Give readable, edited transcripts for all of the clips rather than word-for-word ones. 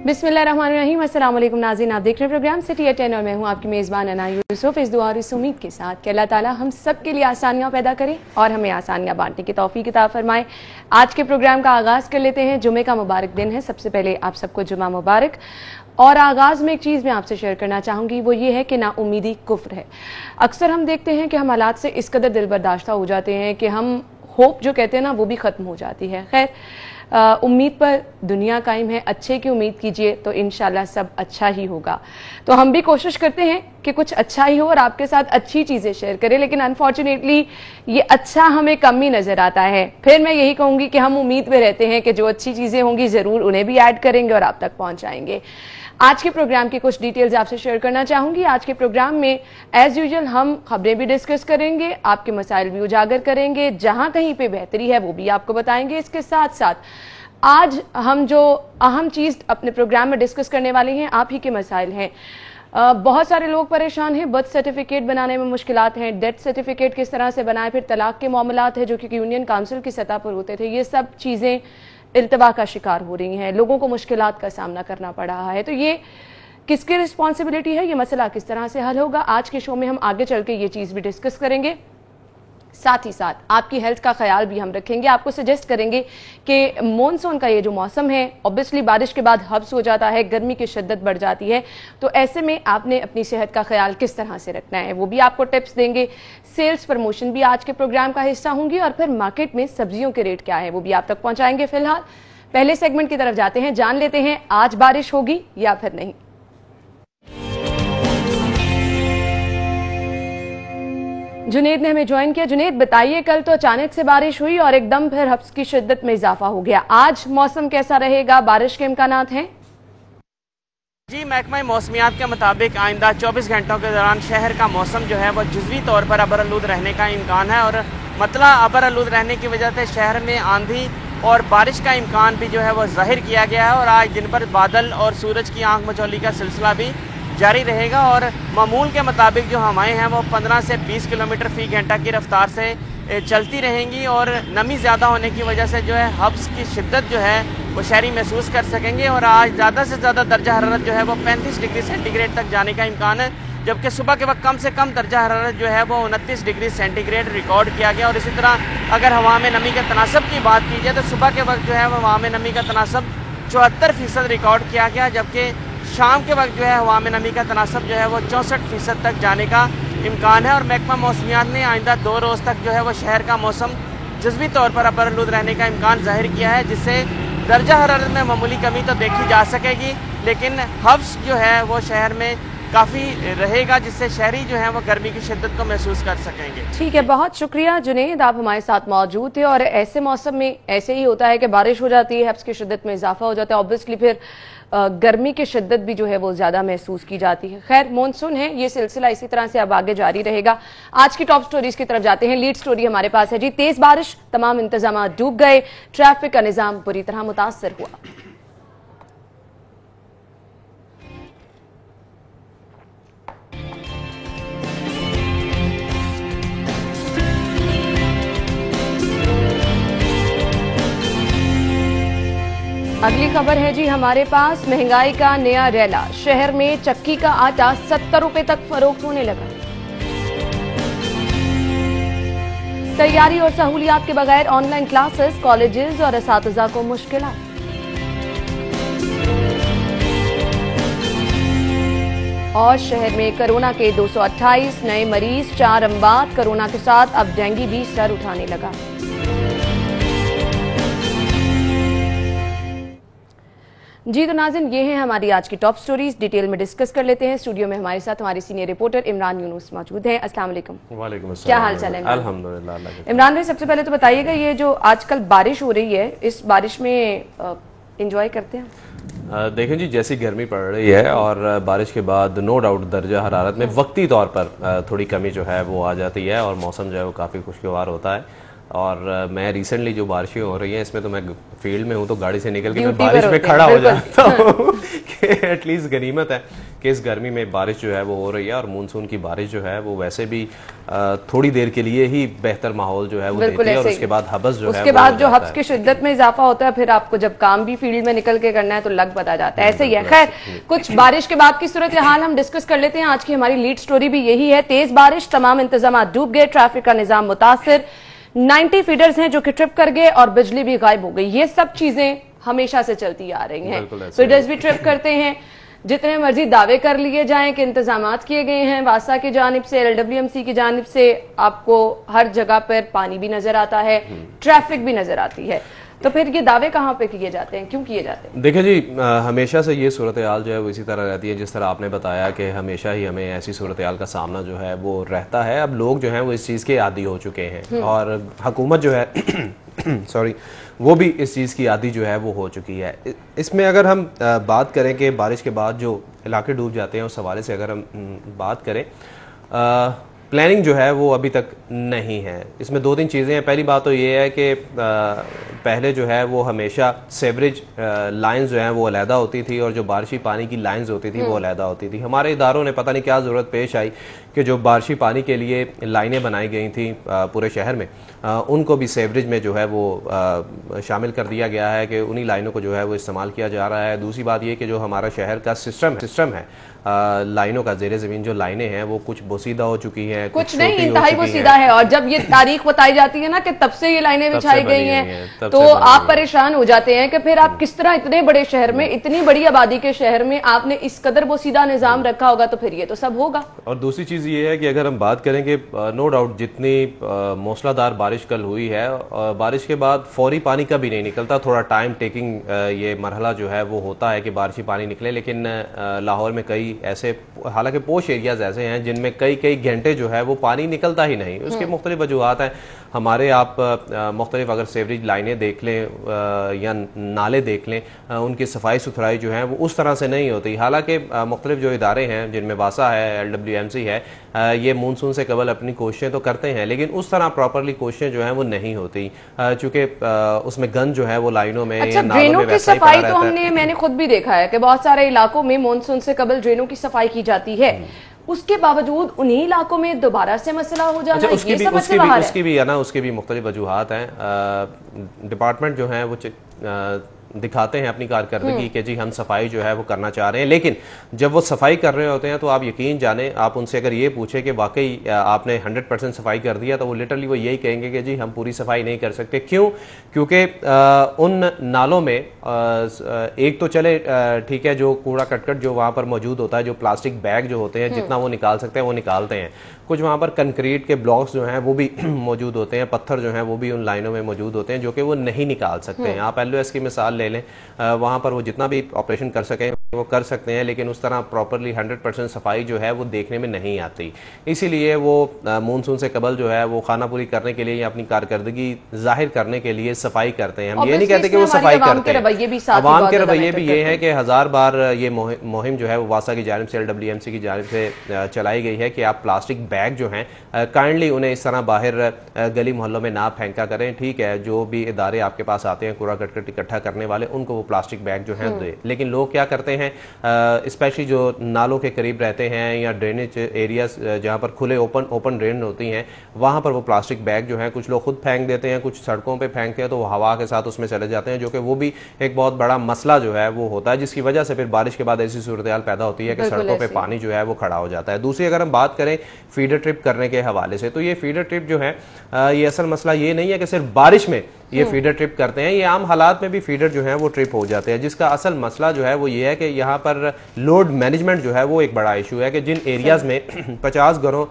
बिस्मिल्लाहिर्रहमानिर्रहीम। अस्सलाम वालेकुम नाज़रीन, आप देख रहे हैं प्रोग्राम सिटी एट 10 और मैं हूं आपकी मेज़बान अना यूसुफ। इस दुआ और इस उम्मीद के साथ कि अल्लाह ताला हम सब के लिए आसानियां पैदा करे और हमें आसानियां बांटने की तौफीक अता फरमाए। आज के प्रोग्राम का आगाज़ कर लेते हैं। जुमे का मुबारक दिन है। सबसे पहले आप सबको जुमा मुबारक। और आगाज़ में एक चीज़ मैं आपसे शेयर करना चाहूँगी, वो ये है कि नाउमीदी कुफ्र है। अक्सर हम देखते हैं कि हम हालात से इस कदर दिल बर्दाश्ता हो जाते हैं कि हम होप जो कहते हैं ना, वो भी ख़त्म हो जाती है। खैर, उम्मीद पर दुनिया कायम है। अच्छे की उम्मीद कीजिए तो इंशाल्लाह सब अच्छा ही होगा। तो हम भी कोशिश करते हैं कि कुछ अच्छा ही हो और आपके साथ अच्छी चीज़ें शेयर करें, लेकिन अनफॉर्चुनेटली ये अच्छा हमें कम ही नज़र आता है। फिर मैं यही कहूँगी कि हम उम्मीद में रहते हैं कि जो अच्छी चीज़ें होंगी ज़रूर उन्हें भी ऐड करेंगे और आप तक पहुँचाएंगे। आज के प्रोग्राम की कुछ डिटेल्स आपसे शेयर करना चाहूँगी। आज के प्रोग्राम में एज यूजुअल हम खबरें भी डिस्कस करेंगे, आपके मसाइल भी उजागर करेंगे, जहाँ कहीं पे बेहतरी है वो भी आपको बताएंगे। इसके साथ साथ आज हम जो अहम चीज़ अपने प्रोग्राम में डिस्कस करने वाले हैं, आप ही के मसाइल हैं। बहुत सारे लोग परेशान हैं। बर्थ सर्टिफिकेट बनाने में मुश्किलात हैं, डेथ सर्टिफिकेट किस तरह से बनाए, फिर तलाक के मामलात हैं जो कि यूनियन काउंसिल की सतह पर होते थे। ये सब चीज़ें इल्तवा का शिकार हो रही हैं, लोगों को मुश्किलात का सामना करना पड़ रहा है। तो ये किसकी रिस्पॉन्सिबिलिटी है, ये मसला किस तरह से हल होगा, आज के शो में हम आगे चल के ये चीज़ भी डिस्कस करेंगे। साथ ही साथ आपकी हेल्थ का ख्याल भी हम रखेंगे। आपको सजेस्ट करेंगे कि मॉनसून का ये जो मौसम है, ऑब्वियसली बारिश के बाद हब्स हो जाता है, गर्मी की शिद्दत बढ़ जाती है, तो ऐसे में आपने अपनी सेहत का ख्याल किस तरह से रखना है वो भी आपको टिप्स देंगे। सेल्स प्रमोशन भी आज के प्रोग्राम का हिस्सा होंगी और फिर मार्केट में सब्जियों के रेट क्या है वो भी आप तक पहुंचाएंगे। फिलहाल पहले सेगमेंट की तरफ जाते हैं, जान लेते हैं आज बारिश होगी या फिर नहीं। जुनेद ने हमें ज्वाइन किया। जुनेद, बताइए, कल तो अचानक से बारिश हुई और एकदम फिर हब्स की शिद्दत में इजाफा हो गया। आज मौसम कैसा रहेगा, बारिश के इम्कानात हैं? जी, महकमा मौसमियात के मुताबिक आइंदा 24 घंटों के दौरान शहर का मौसम जो है वो जुज़वी तौर पर अबरआलूद रहने का इम्कान है और मतला अबरआलूद रहने की वजह से शहर में आंधी और बारिश का इम्कान भी जो है वो जाहिर किया गया है। और आज दिन भर बादल और सूरज की आंख मचौली का सिलसिला भी जारी रहेगा और मामूल के मुताबिक जो हवाएं हैं वो 15 से 20 किलोमीटर फी घंटा की रफ्तार से चलती रहेंगी और नमी ज़्यादा होने की वजह से जो है हब्स की शिद्दत जो है वो शहरी महसूस कर सकेंगे। और आज ज़्यादा से ज़्यादा दर्जा हरारत जो है वो 35 डिग्री सेंटीग्रेड तक जाने का इम्कान है, जबकि सुबह के वक्त कम से कम दर्जा हरारत जो है वो 29 डिग्री सेंटीग्रेड रिकॉर्ड किया गया। और इसी तरह अगर हवा में नमी के तनासब की बात की जाए तो सुबह के वक्त जो है वो हवा में नमी का तनासब 74% रिकॉर्ड किया गया, जबकि शाम के वक्त जो है हवा में नमी का तनासब जो है वो 64% तक जाने का इम्कान है। और महकमा मौसमियात ने आइंदा 2 रोज़ तक जो है वो शहर का मौसम जुज़वी तौर पर अबरआलूद रहने का इम्कान जाहिर किया है, जिससे दर्जा हरारत में मामूली कमी तो देखी जा सकेगी, लेकिन हब्स जो है वो शहर में काफ़ी रहेगा, जिससे शहरी जो है वो गर्मी की शिद्दत को महसूस कर सकेंगे। ठीक है, बहुत शुक्रिया जुनेद, आप हमारे साथ मौजूद थे। और ऐसे मौसम में ऐसे ही होता है कि बारिश हो जाती है, हब्स की शिद्दत में इजाफा हो जाता है, ऑब्वियसली फिर गर्मी की शिद्दत भी जो है वो ज़्यादा महसूस की जाती है। खैर, मॉनसून है, ये सिलसिला इसी तरह से अब आगे जारी रहेगा। आज की टॉप स्टोरीज की तरफ जाते हैं। लीड स्टोरी हमारे पास है जी, तेज बारिश, तमाम इंतजाम डूब गए, ट्रैफिक का निज़ाम बुरी तरह मुतासर हुआ। अगली खबर है जी हमारे पास, महंगाई का नया रैला, शहर में चक्की का आटा 70 रुपए तक फरोख्त होने लगा। तैयारी और सहूलियात के बगैर ऑनलाइन क्लासेस, कॉलेजेस और असातिज़ा को मुश्किलात। और शहर में कोरोना के 228 नए मरीज, 4 अमवात। कोरोना के साथ अब डेंगू भी सर उठाने लगा। जी तो नाज़रीन, ये हैं हमारी आज की टॉप स्टोरीज, डिटेल में डिस्कस कर लेते हैं। स्टूडियो में हमारे साथ हमारे सीनियर रिपोर्टर इमरान यूनुस मौजूद हैं। अस्सलाम वालेकुम। वालेकुम अस्सलाम। क्या हाल चाल है? अल्हम्दुलिल्लाह। इमरान भाई, सबसे पहले तो बताइएगा, ये जो आजकल बारिश हो रही है, इस बारिश में एंजॉय करते हैं? देखें जी, जैसी गर्मी पड़ रही है और बारिश के बाद नो डाउट दर्जा हरारत में वक्ती तौर पर थोड़ी कमी जो है वो आ जाती है और मौसम जो है वो काफ़ी खुशगवार होता है। और मैं रिसेंटली जो बारिशें हो रही हैं इसमें तो मैं फील्ड में हूँ तो गाड़ी से निकल के मैं बारिश में खड़ा हो जाता हूँ कि एटलीस्ट गनीमत है कि इस गर्मी में बारिश जो है वो हो रही है। और मानसून की बारिश जो है वो वैसे भी थोड़ी देर के लिए ही बेहतर माहौल जो है वो देती है और उसके बाद हबस जो है उसके बाद जो हब्स की शिद्दत में इजाफा होता है, फिर आपको जब काम भी फील्ड में निकल के करना है तो लग पता जाता है। ऐसे ही है। खैर, कुछ बारिश के बाद की सूरत हाल हम डिस्कस कर लेते हैं। आज की हमारी लीड स्टोरी भी यही है। तेज बारिश, तमाम इंतजाम डूब गए, ट्रैफिक का निजाम मुतासिर, 90 फीडर्स हैं जो कि ट्रिप कर गए और बिजली भी गायब हो गई। ये सब चीजें हमेशा से चलती आ रही हैं। फीडर्स भी ट्रिप करते हैं, जितने मर्जी दावे कर लिए जाएं कि इंतजामात किए गए हैं वासा की जानिब से, LWMC की जानिब से, आपको हर जगह पर पानी भी नजर आता है, ट्रैफिक भी नजर आती है। तो फिर ये दावे कहाँ पे किए जाते हैं, क्यों किए जाते हैं? देखिए जी, हमेशा से ये सूरत हाल जो है वो इसी तरह रहती है जिस तरह आपने बताया कि हमेशा ही हमें ऐसी सूरत हाल का सामना जो है वो रहता है। अब लोग जो हैं वो इस चीज़ के आदी हो चुके हैं और हुकूमत जो है सॉरी, वो भी इस चीज़ की आदी जो है वो हो चुकी है। इसमें अगर हम बात करें कि बारिश के बाद जो इलाके डूब जाते हैं उस हवाले से अगर हम बात करें, प्लानिंग जो है वो अभी तक नहीं है। इसमें दो तीन चीज़ें हैं। पहली बात तो ये है कि पहले जो है वो हमेशा सेवरेज लाइंस जो हैं वो अलहदा होती थी और जो बारिशी पानी की लाइंस होती थी वो अलहदा होती थी। हमारे इदारों ने पता नहीं क्या ज़रूरत पेश आई कि जो बारिशी पानी के लिए लाइनें बनाई गई थी पूरे शहर में, उनको भी सेवरेज में जो है वो शामिल कर दिया गया है कि उन्हीं लाइनों को जो है वो इस्तेमाल किया जा रहा है। दूसरी बात ये कि जो हमारा शहर का सिस्टम है लाइनों का, जेरे ज़मीन जो लाइनें हैं वो कुछ बोसीदा हो चुकी हैं, कुछ नहीं, इंतहाई बोसीदा है। और जब ये तारीख बताई जाती है ना कि तब से ये लाइनें बिछाई गई हैं तो आप परेशान हो जाते हैं कि फिर आप किस तरह इतने बड़े शहर में, इतनी बड़ी आबादी के शहर में आपने इस कदर बोसीदा निजाम रखा होगा, तो फिर ये तो सब होगा। और दूसरी चीज़ ये है कि अगर हम बात करें कि नो डाउट जितनी मौसलाधार बारिश कल हुई है, बारिश के बाद फौरी पानी कभी नहीं निकलता, थोड़ा टाइम टेकिंग ये मरहला जो है वो होता है कि बारिशी पानी निकले। लेकिन लाहौर में कई ऐसे, हालांकि पोश एरियाज ऐसे हैं जिनमें कई घंटे जो है वो पानी निकलता ही नहीं। उसके मुख्तलिफ वजूहात हैं। हमारे आप मुख्तलिफ अगर सेवरेज लाइनें देख लें या नाले देख लें, उनकी सफाई सुथराई जो है वो उस तरह से नहीं होती। हालांकि मुख्तलिफ जो इदारे हैं जिनमें वासा है, LWMC है, ये मानसून से कबल अपनी कोशिशें तो करते हैं लेकिन उस तरह प्रॉपरली कोशिशें जो हैं वो नहीं होती, चूंकि उसमें गंद जो है वो लाइनों में, अच्छा, ड्रेनों की सफाई तो मैंने खुद भी देखा है कि बहुत सारे इलाकों में मानसून से कबल ड्रेनों की सफाई की जाती है, उसके बावजूद उन्हीं इलाकों में दोबारा से मसला हो जाना। अच्छा, उसकी भी है ना, उसकी भी मुख्तलिफ वजूहात हैं। डिपार्टमेंट जो है वो दिखाते हैं अपनी कारकर्दगी कि जी हम सफाई जो है वो करना चाह रहे हैं, लेकिन जब वो सफाई कर रहे होते हैं तो आप यकीन जाने, आप उनसे अगर ये पूछे कि वाकई आपने 100% सफाई कर दिया, तो वो लिटरली वो यही कहेंगे कि जी हम पूरी सफाई नहीं कर सकते। क्यों? क्योंकि उन नालों में एक तो चले ठीक है, जो कूड़ा कटकट जो वहाँ पर मौजूद होता है, जो प्लास्टिक बैग जो होते हैं जितना वो निकाल सकते हैं वो निकालते हैं। कुछ वहाँ पर कंक्रीट के ब्लॉक्स जो हैं वो भी मौजूद होते हैं, पत्थर जो हैं वो भी उन लाइनों में मौजूद होते हैं जो कि वो नहीं निकाल सकते हैं। आप LOS की मिसाल ले लें, वहाँ पर वो जितना भी ऑपरेशन कर सकें वो कर सकते हैं, लेकिन उस तरह प्रॉपरली 100% सफाई जो है वो देखने में नहीं आती। इसीलिए वो मानसून से कबल जो है वो खाना पूरी करने के लिए या अपनी कारकर्दगी जाहिर करने के लिए सफाई करते हैं। हम ये नहीं कहते कि वो सफाई करते हैं, अवाम के रवैये भी ये है कि 1000 बार ये मुहिम जो है वो वासा की जानिब से, LWMC की जानिब से चलाई गई है कि आप प्लास्टिक बैग जो हैं काइंडली उन्हें इस तरह बाहर गली मोहल्लों में ना फेंका करें। ठीक है, जो भी इदारे आपके पास आते हैं कूड़ा करकट इकट्ठा करने वाले, उनको वो प्लास्टिक बैग जो हैं दे। लेकिन लोग क्या करते हैं, स्पेशली जो नालों के करीब रहते हैं या ड्रेनेज एरियाज जहाँ पर खुले ओपन ड्रेन होती हैं, वहाँ पर वो प्लास्टिक बैग जो है कुछ लोग खुद फेंक देते हैं, कुछ सड़कों पर फेंकते हैं तो वो हवा के साथ उसमें चले जाते हैं, जो कि वो भी एक बहुत बड़ा मसला जो है वो होता है, जिसकी वजह से फिर बारिश के बाद ऐसी सूरत हाल पैदा होती है कि सड़कों पर पानी जो है वो खड़ा हो जाता है। दूसरी अगर हम बात करें फीडर ट्रिप करने के हवाले से, तो ये फीडर ट्रिप जो है ये असल मसला ये नहीं है कि सिर्फ बारिश में ये फीडर ट्रिप करते हैं, ये आम हालात में भी फीडर जो है वो ट्रिप हो जाते हैं। जिसका असल मसला जो है वो ये है कि यहाँ पर लोड मैनेजमेंट जो है वो एक बड़ा इशू है कि जिन एरियाज में 50 घरों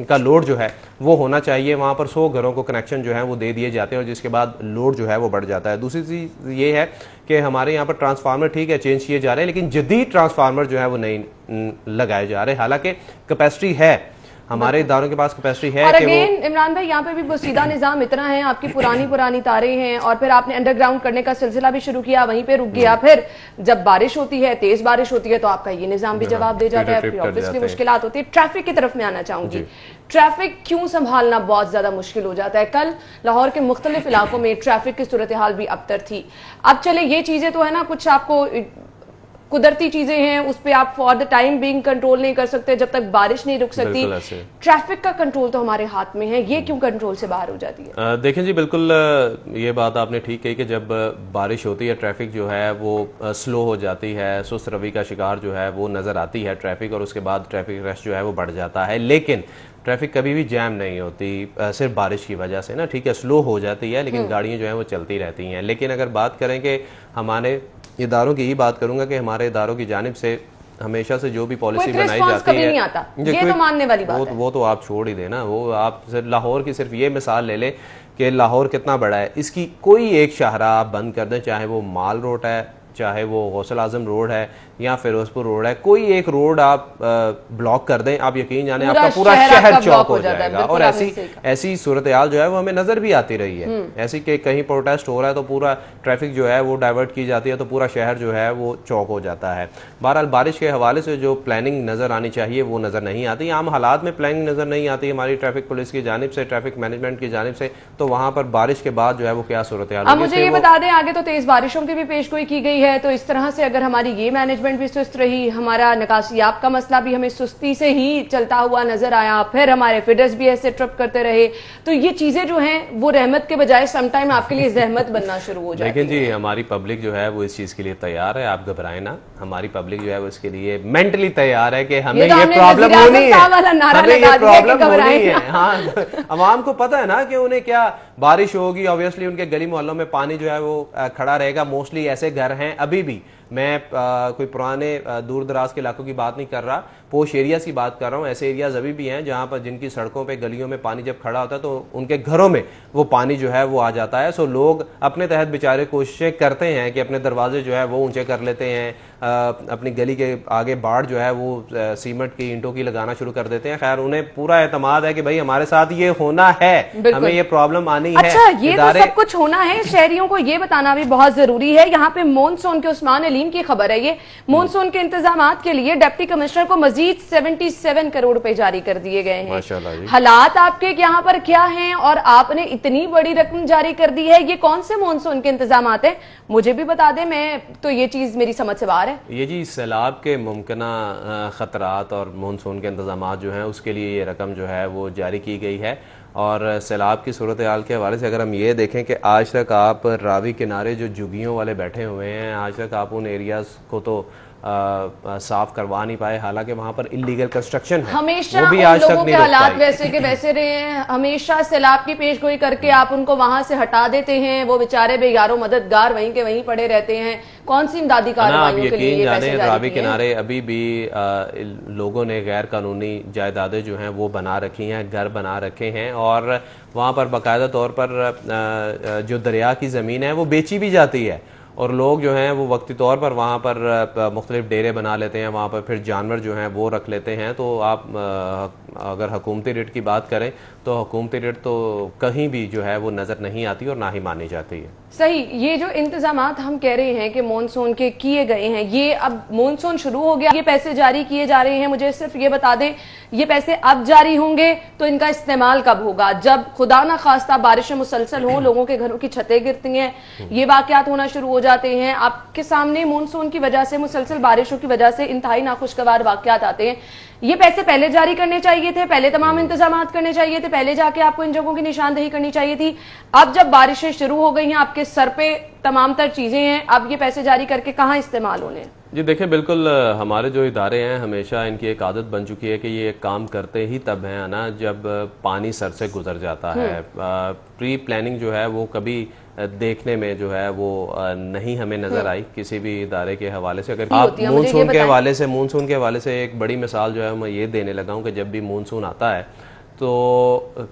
का लोड जो है वो होना चाहिए, वहाँ पर 100 घरों को कनेक्शन जो है वो दे दिए जाते हैं और जिसके बाद लोड जो है वो बढ़ जाता है। दूसरी चीज़ ये है कि हमारे यहाँ पर ट्रांसफार्मर ठीक है चेंज किए जा रहे हैं, लेकिन जदीद ट्रांसफार्मर जो है वो नहीं लगाए जा रहे। हालांकि कैपेसिटी है हमारे इदारों के पास कैपेसिटी है। और अगेन इमरान भाई यहाँ पे भी सीधा निजाम इतना है, आपकी पुरानी तारें हैं और फिर आपने अंडरग्राउंड करने का सिलसिला भी शुरू किया, वहीं पे रुक गया। फिर जब बारिश होती है, तेज बारिश होती है, तो आपका ये निजाम भी जवाब दे जाता है, फिर ऑब्वियसली मुश्किलात होती है। ट्रैफिक की तरफ मैं आना चाहूंगी, ट्रैफिक क्यों संभालना बहुत ज्यादा मुश्किल हो जाता है? कल लाहौर के मुख्तलिफ इलाकों में ट्रैफिक की सूरत हाल भी अबतर थी। अब चले ये चीजें तो है ना, कुछ आपको कुदरती चीजें हैं, उस पर आप for the time being control नहीं कर सकते जब तक बारिश नहीं रुक सकती। ट्रैफिक का कंट्रोल तो हमारे हाथ में है, ये क्यों कंट्रोल से बाहर हो जाती है? देखें जी, बिल्कुल ये बात आपने ठीक कही कि जब बारिश होती है ट्रैफिक जो है वो स्लो हो जाती है, सुस्त रवि का शिकार जो है वो नजर आती है ट्रैफिक, और उसके बाद ट्रैफिक रश जो है वो बढ़ जाता है। लेकिन ट्रैफिक कभी भी जैम नहीं होती सिर्फ बारिश की वजह से ना, ठीक है, स्लो हो जाती है लेकिन गाड़ियां जो है वो चलती रहती हैं। लेकिन अगर बात करें कि हमारे इदारों की ही बात करूंगा कि हमारे इदारों की जानिब से हमेशा से जो भी पॉलिसी बनाई जाती है, नहीं आता, ये तो मानने वाली बात है। वो तो आप छोड़ ही देना, वो आप लाहौर की सिर्फ ये मिसाल ले लें कि लाहौर कितना बड़ा है, इसकी कोई एक शाहरा आप बंद कर दें, चाहे वो माल रोड है, चाहे वो गौसल आजम रोड है या फिरोजपुर रोड है, कोई एक रोड आप ब्लॉक कर दें, आप यकीन जाने आपका पूरा शहर चौक हो जाएगा। और ऐसी सूरत हाल जो है वो हमें नजर भी आती रही है, ऐसी कि कहीं प्रोटेस्ट हो रहा है तो पूरा ट्रैफिक जो है वो डाइवर्ट की जाती है, तो पूरा शहर जो है वो चौक हो जाता है। बहरहाल बारिश के हवाले से जो प्लानिंग नजर आनी चाहिए वो नजर नहीं आती, आम हालात में प्लानिंग नजर नहीं आती हमारी ट्रैफिक पुलिस की जानिब से, ट्रैफिक मैनेजमेंट की जानिब से। तो वहां पर बारिश के बाद जो है वो क्या सूरत हाल? मुझे ये बता दें, आगे तो तेज बारिशों की भी पेशगोई की गई है, तो इस तरह से अगर हमारी ये मैनेजमेंट भी सुस्त रही, हमारा निकासियाब का मसला भी हमें सुस्ती से ही चलता हुआ नजर आया, फिर हमारे फिडर्स भी ऐसे ट्रिप करते रहे, तो ये चीजें जो हैं वो रहमत के बजाय समटाइम आपके लिए जहमत बनना शुरू हो जाती है। लेकिन जी हमारी पब्लिक जो है वो इस चीज के लिए तैयार है, आप घबराएं ना, हमारी पब्लिक जो है वो इसके लिए मेंटली तैयार है कि हमें ये प्रॉब्लम होनी है, हमें ये प्रॉब्लम होनी है। हाँ, अवाम को पता है ना कि उन्हें क्या बारिश होगी, ऑब्वियसली उनके गली मोहल्लों में पानी जो है वो खड़ा रहेगा। मोस्टली ऐसे घर हैं अभी भी, मैं कोई पुराने दूर दराज के इलाकों की बात नहीं कर रहा, पोश एरियाज की बात कर रहा हूँ। ऐसे एरियाज अभी भी हैं जहाँ पर जिनकी सड़कों पे गलियों में पानी जब खड़ा होता है तो उनके घरों में वो पानी जो है वो आ जाता है। सो लोग अपने तहत बेचारे कोशिशें करते हैं कि अपने दरवाजे जो है वो ऊंचे कर लेते हैं, अपनी गली के आगे बाढ़ जो है वो सीमेंट की ईंटों की लगाना शुरू कर देते हैं। खैर उन्हें पूरा एतमाद है कि भाई हमारे साथ ये होना है, हमें ये प्रॉब्लम आनी है। अच्छा, ये तो सब कुछ होना है, शहरियों को ये बताना भी बहुत जरूरी है। यहाँ पे मॉनसून के उस्मान अलीम की खबर है, ये मॉनसून के इंतजामात के लिए डिप्टी कमिश्नर को मजीद 77 करोड़ रुपए जारी कर दिए गए हैं। माशाल्लाह। हालात आपके यहाँ पर क्या हैं और आपने इतनी बड़ी रकम जारी कर दी है, ये कौन से मॉनसून के इंतजामात हैं? मुझे भी बता दें, मैं तो ये चीज मेरी समझ से बाहर है। ये जी सैलाब के मुमकिना खतरात और मानसून के इंतजामात जो हैं उसके लिए ये रकम जो है वो जारी की गई है। और सैलाब की सूरत हाल के हवाले से अगर हम ये देखें कि आज तक आप रावी किनारे जो झुग्गियों वाले बैठे हुए हैं, आज तक आप उन एरियाज को तो साफ करवा नहीं पाए, हालांकि वहां पर इलीगल कंस्ट्रक्शन है, हमेशा वो भी आज तक लोगों नहीं के हालात पाई। वैसे के वैसे रहे हैं। हमेशा सैलाब की पेशगोई करके आप उनको वहां से हटा देते हैं, वो बेचारे बेयारो मददगार वहीं के वहीं पड़े रहते हैं। कौन सी इमदादी कार्रवाइयों के लिए ये पैसे जारी रावी किनारे अभी भी लोगों ने गैर कानूनी जायदादें जो हैं वो बना रखी हैं, घर बना रखे हैं, और वहाँ पर बाकायदा तौर पर जो दरिया की ज़मीन है वो बेची भी जाती है, और लोग जो हैं वो वक्ती तौर पर वहाँ पर मुख्तलिफ डेरे बना लेते हैं, वहाँ पर फिर जानवर जो हैं वो रख लेते हैं। तो आप अगर हुकूमती रेट की बात करें तो हुकूमती रेट तो कहीं भी जो है वो नज़र नहीं आती और ना ही मानी जाती है। सही, ये जो इंतजामात हम कह रहे हैं कि मॉनसून के किए गए हैं, ये अब मॉनसून शुरू हो गया, ये पैसे जारी किए जा रहे हैं, मुझे सिर्फ ये बता दें ये पैसे अब जारी होंगे तो इनका इस्तेमाल कब होगा? जब खुदा ना खास्ता बारिशें मुसलसल हों, लोगों के घरों की छतें गिरती हैं, ये वाकयात होना शुरू हो जाते हैं, आपके सामने मॉनसून की वजह से, मुसलसल बारिशों की वजह से इंतहाई नाखुशगवार वाकयात आते हैं। ये पैसे पहले जारी करने चाहिए थे, पहले तमाम इंतजामात करने चाहिए थे, पहले जाके आपको इन जगहों की निशानदेही करनी चाहिए थी। अब जब बारिशें शुरू हो गई हैं, आपके सर पे तमाम तर चीजें हैं, अब ये पैसे जारी करके कहाँ इस्तेमाल होने? जी देखें, बिल्कुल हमारे जो इदारे हैं हमेशा इनकी एक आदत बन चुकी है कि ये काम करते ही तब है ना जब पानी सर से गुजर जाता है। प्री प्लानिंग जो है वो कभी देखने में जो है वो नहीं हमें नजर आई किसी भी इदारे के हवाले से। अगर आप मानसून के हवाले से एक बड़ी मिसाल जो है मैं ये देने लगा हूँ कि जब भी मानसून आता है तो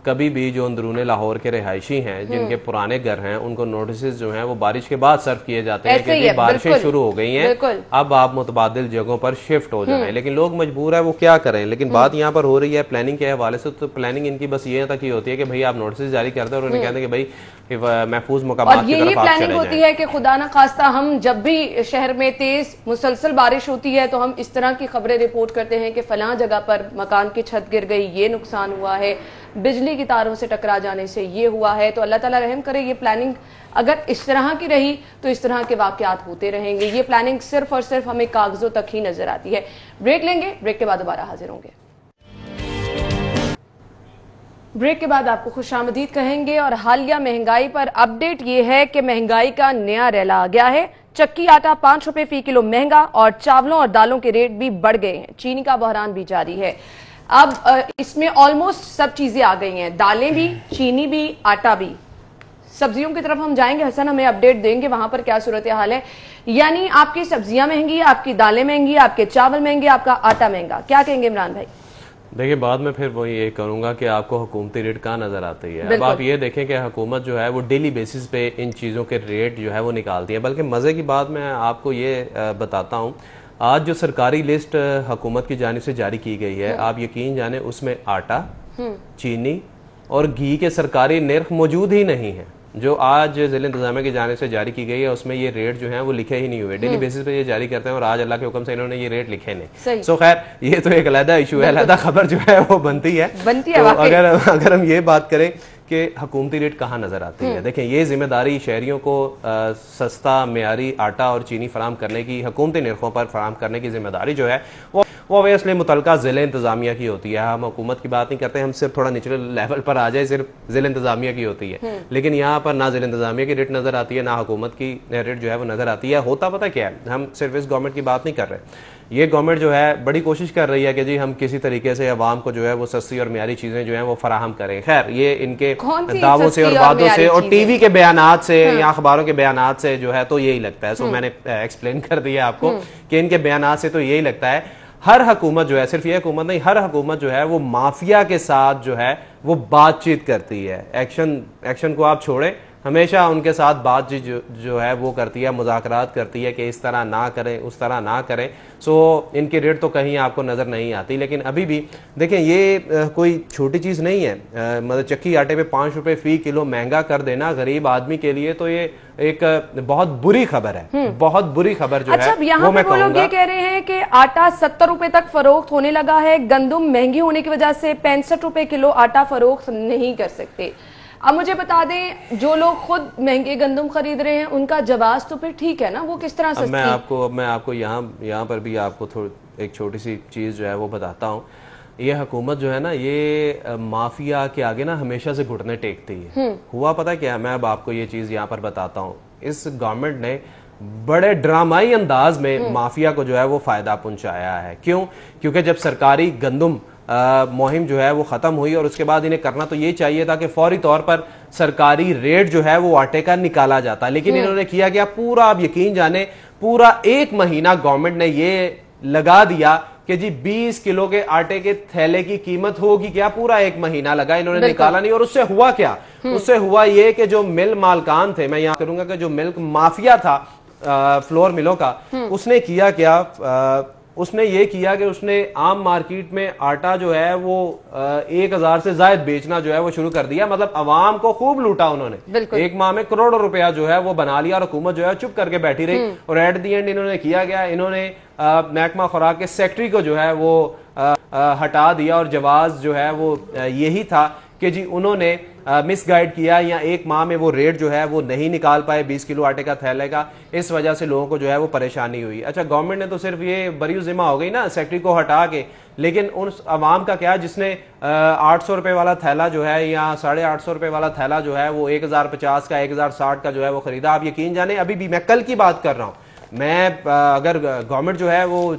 कभी भी जो अंदरूने लाहौर के रिहायशी हैं जिनके पुराने घर हैं उनको नोटिस जो हैं वो बारिश के बाद सर्व किए जाते हैं कि बारिशें शुरू हो गई हैं, अब आप मुतबादिल जगहों पर शिफ्ट हो जाएं। लेकिन लोग मजबूर है, वो क्या करें। लेकिन बात यहाँ पर हो रही है प्लानिंग के हवाले से, तो प्लानिंग इनकी बस ये तक ही होती है कि भाई आप नोटिस जारी करते हैं और उन्हें कहते हैं कि भाई महफूज मकामात की तरफ आप चले प्लानिंग होती है कि खुदा ना खास्ता हम जब भी शहर में तेज मुसलसल बारिश होती है तो हम इस तरह की खबरें रिपोर्ट करते हैं कि फलां जगह पर मकान की छत गिर गई, ये नुकसान हुआ है, बिजली की तारों से टकरा जाने से ये हुआ है। तो अल्लाह ताला रहम करे, ये प्लानिंग अगर इस तरह की रही तो इस तरह के वाकयात होते रहेंगे। ये प्लानिंग सिर्फ और सिर्फ हमें कागजों तक ही नजर आती है। ब्रेक लेंगे, ब्रेक के बाद दोबारा हाजिर होंगे। ब्रेक के बाद आपको खुशामदीद कहेंगे और हालिया महंगाई पर अपडेट ये है कि महंगाई का नया रैला आ गया है। चक्की आटा 5 रुपए फी किलो महंगा और चावलों और दालों के रेट भी बढ़ गए हैं। चीनी का बहरान भी जारी है। अब इसमें ऑलमोस्ट सब चीजें आ गई हैं, दालें भी, चीनी भी, आटा भी। सब्जियों की तरफ हम जाएंगे, हसन हमें अपडेट देंगे वहां पर क्या सूरत हाल है। यानी आपकी सब्जियां महंगी, आपकी दालें महंगी, आपके चावल महंगे, आपका आटा महंगा। क्या कहेंगे इमरान भाई? देखिए, बाद में फिर वो ये करूंगा कि आपको हुकूमती रेट कहाँ नजर आती है। अब आप ये देखें कि हुकूमत जो है वो डेली बेसिस पे इन चीज़ों के रेट जो है वो निकालती है। बल्कि मज़े की बात मैं आपको ये बताता हूँ, आज जो सरकारी लिस्ट हुकूमत की जानिब से जारी की गई है, आप यकीन जाने उसमें आटा, चीनी और घी के सरकारी निर्ख मौजूद ही नहीं है। जो आज जिला इंतजामिया की जानिब से जारी की गई है उसमें ये रेट जो है वो लिखे ही नहीं हुए। डेली बेसिस पे ये जारी करते हैं और आज अल्लाह के हुक्म से इन्होंने ये रेट लिखे नहीं। सो खैर, ये तो एक अलग इशू है, अलग खबर जो है वो बनती है। तो अगर हम ये बात करें कि हुकूमती रेट कहाँ नजर आती है, देखें, ये जिम्मेदारी शहरियों को सस्ता मेयारी आटा और चीनी फराम करने की, हुकूमती निर्खों पर फराम करने की जिम्मेदारी जो है वो ऑब्वियसली मुतलका जिला इंतजामिया की होती है। हम हुकूमत की बात नहीं करते, हम सिर्फ थोड़ा निचले लेवल पर आ जाए, सिर्फ जिला इंतजामिया की होती है। लेकिन यहाँ पर ना जिला इंतजामिया की रेट नजर आती है, ना हुकूमत की रेट जो है वो नजर आती है। होता पता क्या है, हम सिर्फ इस गवर्नमेंट की बात नहीं कर रहे, ये गवर्नमेंट जो है बड़ी कोशिश कर रही है कि जी हम किसी तरीके से अवाम को जो है वो सस्ती और म्यारी चीजें जो है वो फराहम करें। खैर, ये इनके दावों से और वादों से और टीवी के बयानात से या अखबारों के बयानात से जो है तो यही लगता है। सो मैंने एक्सप्लेन कर दिया आपको कि इनके बयानात से तो यही लगता है। हर हुकूमत जो है, सिर्फ ये हुकूमत नहीं, हर हुकूमत जो है वो माफिया के साथ जो है वो बातचीत करती है। एक्शन को आप छोड़ें, हमेशा उनके साथ बातचीत जो है वो करती है, मुज़ाकरात करती है कि इस तरह ना करें, उस तरह ना करें। सो इनकी रेट तो कहीं आपको नजर नहीं आती। लेकिन अभी भी देखें, ये कोई छोटी चीज नहीं है। मतलब चक्की आटे पे 5 रुपए फी किलो महंगा कर देना गरीब आदमी के लिए तो ये एक बहुत बुरी खबर है, बहुत बुरी खबर जो है यहाँ पे वो लोग ये कह रहे हैं कि आटा 70 रुपए तक फरोख्त होने लगा है। गंदम महंगी होने की वजह से 65 रुपए किलो आटा फरोख्त नहीं कर सकते। अब मुझे बता दें, जो लोग खुद महंगे गंदम खरीद रहे हैं उनका जवाब तो फिर ठीक है ना, वो किस तरह से? मैं आपको यहाँ पर भी आपको एक छोटी सी चीज जो है वो बताता हूँ। ये हुकूमत जो है ना, ये माफिया के आगे ना हमेशा से घुटने टेकती है। हुआ पता क्या है, मैं अब आपको ये चीज यहाँ पर बताता हूँ। इस गवर्नमेंट ने बड़े ड्रामाई अंदाज में माफिया को जो है वो फायदा पहुंचाया है। क्यों? क्योंकि जब सरकारी गंदम मुहिम जो है वो खत्म हुई और उसके बाद इन्हें करना तो ये चाहिए था कि फौरी तौर पर सरकारी रेट जो है वो आटे का निकाला जाता, लेकिन इन्होंने किया क्या, पूरा, आप यकीन जाने, पूरा 1 महीना गवर्नमेंट ने ये लगा दिया कि जी 20 किलो के आटे के थैले की कीमत होगी क्या। पूरा 1 महीना लगा, इन्होंने निकाला नहीं। और उससे हुआ क्या, उससे हुआ ये कि जो मिल मालकान थे, मैं यहां करूंगा कि जो मिल्क माफिया था फ्लोर मिलों का, उसने किया क्या, उसने ये किया कि उसने आम मार्केट में आटा जो है वो 1000 से ज्यादा बेचना जो है वो शुरू कर दिया। मतलब अवाम को खूब लूटा उन्होंने। 1 माह में करोड़ों रुपया जो है वो बना लिया और हुकूमत जो है चुप करके बैठी रही। और एट दी एंड इन्होंने किया गया, इन्होंने महकमा खुराक के सेक्रेटरी को जो है वो हटा दिया और जवाब जो है वो यही था कि जी उन्होंने मिसगाइड किया, या 1 माह में वो रेट जो है वो नहीं निकाल पाए 20 किलो आटे का थैले का। इस वजह से लोगों को जो है वो परेशानी हुई। अच्छा, गवर्नमेंट ने तो सिर्फ ये बरी जिम्मा हो गई ना सेक्रेटरी को हटा के, लेकिन उस अवाम का क्या जिसने 800 रुपए वाला थैला जो है या 850 रुपए वाला थैला जो है वो 1050 का 1060 का जो है वो खरीदा। आप यकीन जाने, अभी भी मैं कल की बात कर रहा हूँ, मैं अगर गवर्नमेंट जो है वो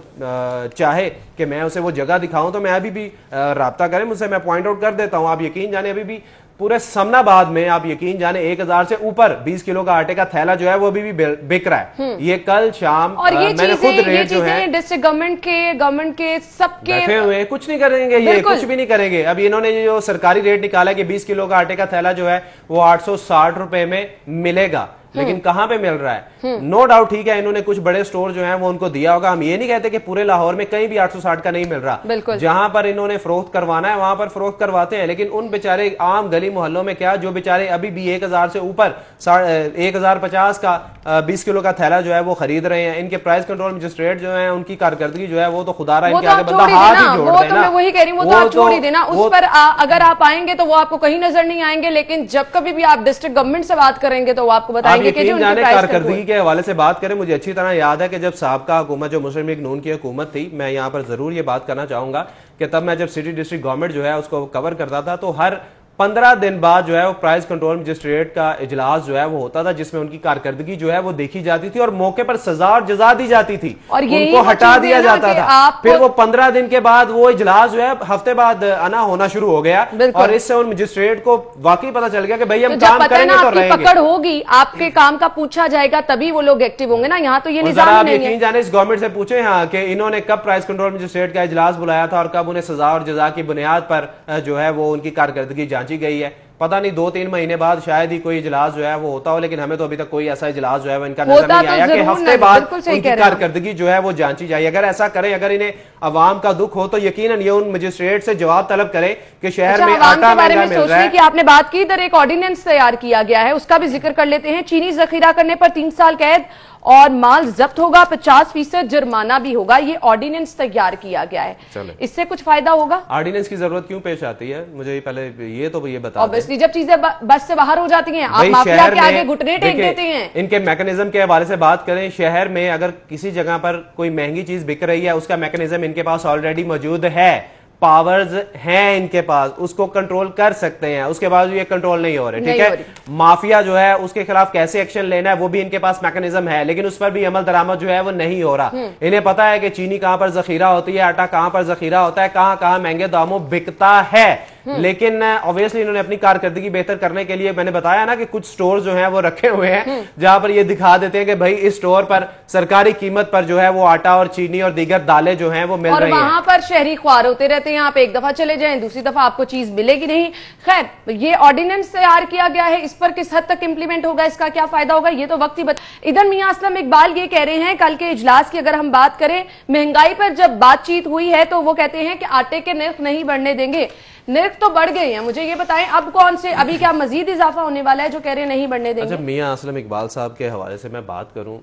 चाहे कि मैं उसे वो जगह दिखाऊं तो मैं अभी भी राब्ता करें मुझसे, मैं पॉइंट आउट कर देता हूं। आप यकीन जाने, अभी भी पूरे समनाबाद में आप यकीन जाने 1000 से ऊपर 20 किलो का आटे का थैला जो है वो अभी भी बिक रहा है। ये कल शाम और ये मैंने खुद रेट जो है डिस्ट्रिक्ट गवर्नमेंट के सबके बैठे हुए कुछ नहीं करेंगे, ये कुछ भी नहीं करेंगे। अभी इन्होंने जो सरकारी रेट निकाला कि 20 किलो का आटे का थैला जो है वो 860 रुपए में मिलेगा, लेकिन कहां पे मिल रहा है? नो डाउट ठीक है, इन्होंने कुछ बड़े स्टोर जो हैं वो उनको दिया होगा। हम ये नहीं कहते कि पूरे लाहौर में कहीं भी 860 का नहीं मिल रहा, जहां पर इन्होंने फरोख्त करवाना है वहां पर फरोख्त करवाते हैं। लेकिन उन बेचारे आम गली मोहल्लों में क्या, जो बेचारे अभी भी 1000 से ऊपर 1050 का 20 किलो का थैला जो है वो खरीद रहे हैं, इनके प्राइस कंट्रोल मजिस्ट्रेट जो है उनकी कारकर्दगी जो है वो तो खुदारा इनके आगे बंदा हाथ ही जोड़ रहे हैं ना। वही कह रही हूं, वो तो आप छोड़ ही देना। उस पर अगर आप आएंगे तो वो आपको कहीं नजर नहीं आएंगे, लेकिन जब कभी भी आप डिस्ट्रिक्ट गवर्नमेंट से बात करेंगे तो वो आपको बताएंगे कि जो कारकर्दगी के हवाले से बात करें, मुझे अच्छी तरह याद है कि जब साबका हुकूमत जो मुस्लिम लीग नून की हुकूमत थी, मैं यहां पर जरूर ये बात करना चाहूंगा कि तब मैं जब सिटी डिस्ट्रिक्ट गवर्नमेंट जो है उसको कवर करता था तो हर 15 दिन बाद जो है वो प्राइस कंट्रोल मजिस्ट्रेट का इजलास जो है वो होता था, जिसमें उनकी कारकर्दगी जो है वो देखी जाती थी और मौके पर सजा और जजा दी जाती थी और उनको हटा दिया जाता था। फिर वो 15 दिन के बाद वो इजलास जो है हफ्ते बाद आना होना शुरू हो गया और इससे उन मजिस्ट्रेट को वाकई पता चल गया कि भाई हम काम करेंगे तो रहेंगे। पकड़ होगी, आपके काम का पूछा जाएगा तभी वो लोग एक्टिव होंगे ना। यहाँ तो ये निजाम नहीं है। यकीन जाने इस गवर्नमेंट से पूछे हाँ कि इन्होंने कब प्राइस कंट्रोल मजिस्ट्रेट का इजलास बुलाया था और कब उन्हें सजा और जजा की बुनियाद पर जो है वो उनकी कारकर्दगी जांची गई है। पता नहीं 2-3 महीने बाद शायद ही कोई इजलास जो है वो होता हो, लेकिन हमें तो अभी तक कोई ऐसा इजलास जो है वो इनका नजर नहीं आया कि हफ्ते बाद उनकी कारकर्दगी जो है वो जांची जाए। अगर ऐसा करें, अगर इन्हें अवाम का दुख हो तो यकीनन ये उन मजिस्ट्रेट से जवाब तलब करें कि शहर में आटा महंगा मिल रहा है। कि आपने बात की, इधर एक ऑर्डिनेंस तैयार किया गया है, उसका भी जिक्र कर लेते हैं। चीनी जखीरा करने पर 3 साल कैद और माल जब्त होगा, 50% जुर्माना भी होगा। ये ऑर्डिनेंस तैयार किया गया है, इससे कुछ फायदा होगा? ऑर्डिनेंस की जरूरत क्यों पेश आती है, मुझे पहले ये तो ये बता। ऑब्वियसली जब चीजें बस से बाहर हो जाती हैं, आप माफिया के आगे घुटने टेक देते हैं। इनके मैकेनिज्म के हवाले से बात करें, शहर में अगर किसी जगह पर कोई महंगी चीज बिक रही है, उसका मैकेनिज्म इनके पास ऑलरेडी मौजूद है, पावर्स हैं इनके पास, उसको कंट्रोल कर सकते हैं, उसके बाद ये कंट्रोल नहीं हो रहे। ठीक है, माफिया जो है उसके खिलाफ कैसे एक्शन लेना है वो भी इनके पास मैकेनिज्म है, लेकिन उस पर भी अमल दरामद जो है वो नहीं हो रहा। इन्हें पता है कि चीनी कहां पर जखीरा होती है, आटा कहां पर जखीरा होता है, कहां कहां महंगे दामों बिकता है। लेकिन ऑब्वियसली इन्होंने अपनी कारकर्दगी बेहतर करने के लिए, मैंने बताया ना कि कुछ स्टोर जो हैं वो रखे हुए हैं जहां पर ये दिखा देते हैं कि भाई इस स्टोर पर सरकारी कीमत पर जो है वो आटा और चीनी और दीगर दालें जो हैं वो मिल रही हैं। वहां पर शहरी ख्वार होते रहते हैं, आप एक दफा चले जाएं दूसरी दफा आपको चीज मिलेगी नहीं। खैर, ये ऑर्डिनेंस तैयार किया गया है, इस पर किस हद तक इंप्लीमेंट होगा, इसका क्या फायदा होगा, ये तो वक्त ही इधर मियां असलम इकबाल ये कह रहे हैं, कल के इजलास की अगर हम बात करें, महंगाई पर जब बातचीत हुई है तो वो कहते हैं कि आटे के निर्ख नहीं बढ़ने देंगे। निर्ख तो बढ़ गए हैं, मुझे ये बताएं अब कौन से, अभी क्या मजीद इजाफा होने वाला है जो कह रहे हैं नहीं बढ़ने देंगे? अच्छा, मियां असलम इकबाल साहब के हवाले से मैं बात करूं,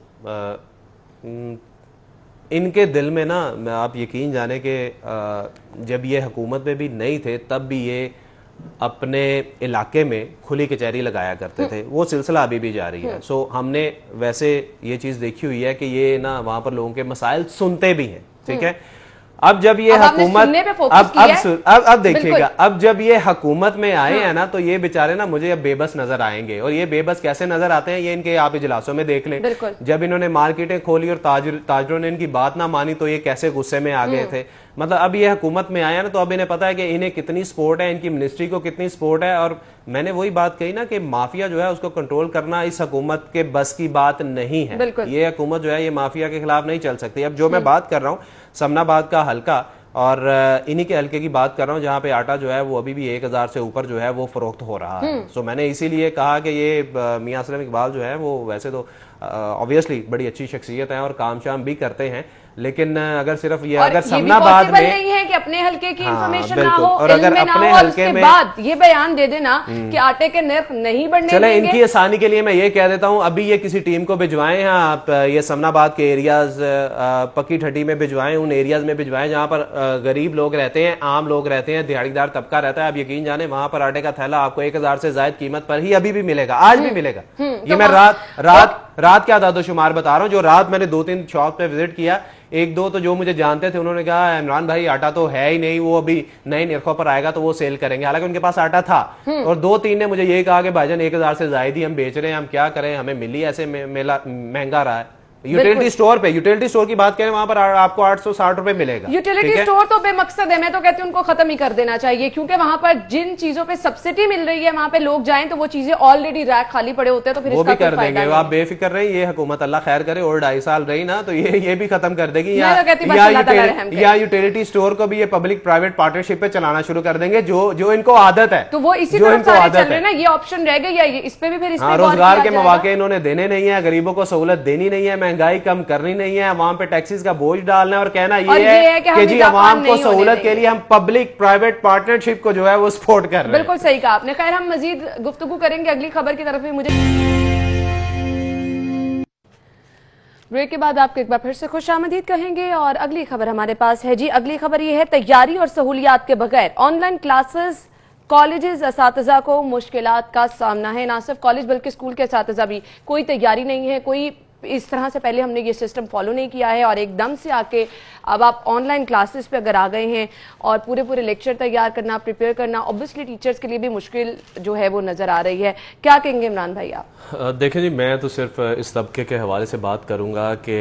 इनके दिल में ना, आप यकीन जाने के जब ये हुकूमत में भी नहीं थे तब भी ये अपने इलाके में खुली कचहरी लगाया करते थे, वो सिलसिला अभी भी जारी है। सो हमने वैसे ये चीज देखी हुई है कि ये ना वहां पर लोगों के मसाइल सुनते भी हैं। ठीक है, अब जब ये हुकूमत अब देखिएगा, अब जब ये हुकूमत में आए हैं ना तो ये बेचारे ना मुझे अब बेबस नजर आएंगे। और ये बेबस कैसे नजर आते हैं ये इनके आप इजलासों में देख लें। जब इन्होंने मार्केटें खोली और ताजरों ने इनकी बात ना मानी तो ये कैसे गुस्से में आ गए थे। मतलब अब ये हुकूमत में आया ना तो अब इन्हें पता है कि इन्हें कितनी सपोर्ट है, इनकी मिनिस्ट्री को कितनी सपोर्ट है। और मैंने वही बात कही ना कि माफिया जो है उसको कंट्रोल करना इस हुकूमत के बस की बात नहीं है। ये हुकूमत जो है ये माफिया के खिलाफ नहीं चल सकती। अब जो मैं बात कर रहा हूँ समनाबाद का हल्का और इन्हीं के हल्के की बात कर रहा हूँ जहाँ पे आटा जो है वो अभी भी 1000 से ऊपर जो है वो फरोख्त हो रहा है। सो मैंने इसीलिए कहा कि ये मियां असलम इकबाल जो है वो वैसे तो ऑब्वियसली बड़ी अच्छी शख्सियत है और काम शाम भी करते हैं, लेकिन अगर सिर्फ ये अगर समनाबाद में नहीं है कि अपने हल्के की इंफॉर्मेशन ना हो और अगर अपने हल्के में बाद ये बयान दे देना कि आटे के निर्ख नहीं बढ़ने चले, इनकी आसानी के लिए मैं ये कह देता हूं अभी ये किसी टीम को भिजवाएं, आप ये समनाबाद के एरियाज पक्की ठट्टी में भिजवाएं, उन एरियाज में भिजवाएं जहां पर गरीब लोग रहते हैं, आम लोग रहते हैं, दिहाड़ीदार तबका रहता है। आप यकीन जाने वहां पर आटे का थैला आपको 1000 से ज्यादा कीमत पर ही अभी भी मिलेगा, आज भी मिलेगा। ये मैं रात क्या दादोशुमार बता रहा हूँ, जो रात मैंने 2-3 शॉप पे विजिट किया, 1-2 तो जो मुझे जानते थे उन्होंने कहा इमरान भाई आटा तो है ही नहीं, वो अभी नए निर्खों पर आएगा तो वो सेल करेंगे। हालांकि उनके पास आटा था और 2-3 ने मुझे यही कहा कि भाईजान 1000 से ज्यादा ही हम बेच रहे हैं, हम क्या करें, हमें मिली ऐसे मेला महंगा रहा है। यूटिलिटी स्टोर पे, यूटिलिटी स्टोर की बात करें वहां पर आपको 860 रुपए मिलेगा। यूटिलिटी स्टोर तो बेमकसद है, मैं तो कहती हूँ उनको खत्म ही कर देना चाहिए, क्योंकि वहां पर जिन चीजों पे सब्सिडी मिल रही है वहां पे लोग जाएं तो वो चीजें ऑलरेडी रैक खाली पड़े होते हैं, तो फिर वो इसका भी कर कोई देंगे। फायदा आप बेफिक्र रहे, ये हुकूमत अल्लाह खैर करे और 2.5 साल रही ना तो ये भी खत्म कर देगी, या यूटिलिटी स्टोर को भी ये पब्लिक प्राइवेट पार्टनरशिप पे चलाना शुरू कर देंगे, जो इनको आदत है। तो वो इसी तरह सारे चल रहे हैं ना, ये ऑप्शन रह गया, इस पे भी फिर रोजगार के मौके इन्होंने देने नहीं है, गरीबों को सहूलत देनी नहीं है, महंगाई कम करनी नहीं है, वहां पे टैक्सेस का बोझ डालना है और कहना ये है कि जी अवाम को सहूलत के लिए हम पब्लिक प्राइवेट पार्टनरशिप को जो है वो सपोर्ट कर रहे हैं। बिल्कुल सही कहा आपने। खैर हम मजीद गुफ्तगू करेंगे अगली खबर की तरफ भी। मुझे ब्रेक के बाद आपको एक बार फिर से खुशामदीद कहेंगे और अगली खबर हमारे पास है जी। अगली खबर ये है, तैयारी और सहूलियात के बगैर ऑनलाइन क्लासेस, कॉलेजेस असातिज़ा को मुश्किलात का सामना है। ना सिर्फ कॉलेज बल्कि स्कूल के असातिज़ा भी, कोई तैयारी नहीं है, कोई इस तरह से पहले हमने ये सिस्टम फॉलो नहीं किया है और एकदम से आके अब आप ऑनलाइन क्लासेस पे अगर आ गए हैं और पूरे लेक्चर तैयार करना, प्रिपेयर करना, ऑब्वियसली टीचर्स के लिए भी मुश्किल जो है वो नजर आ रही है। क्या कहेंगे इमरान भाई आप? देखें जी, मैं तो सिर्फ इस तबके के हवाले से बात करूंगा कि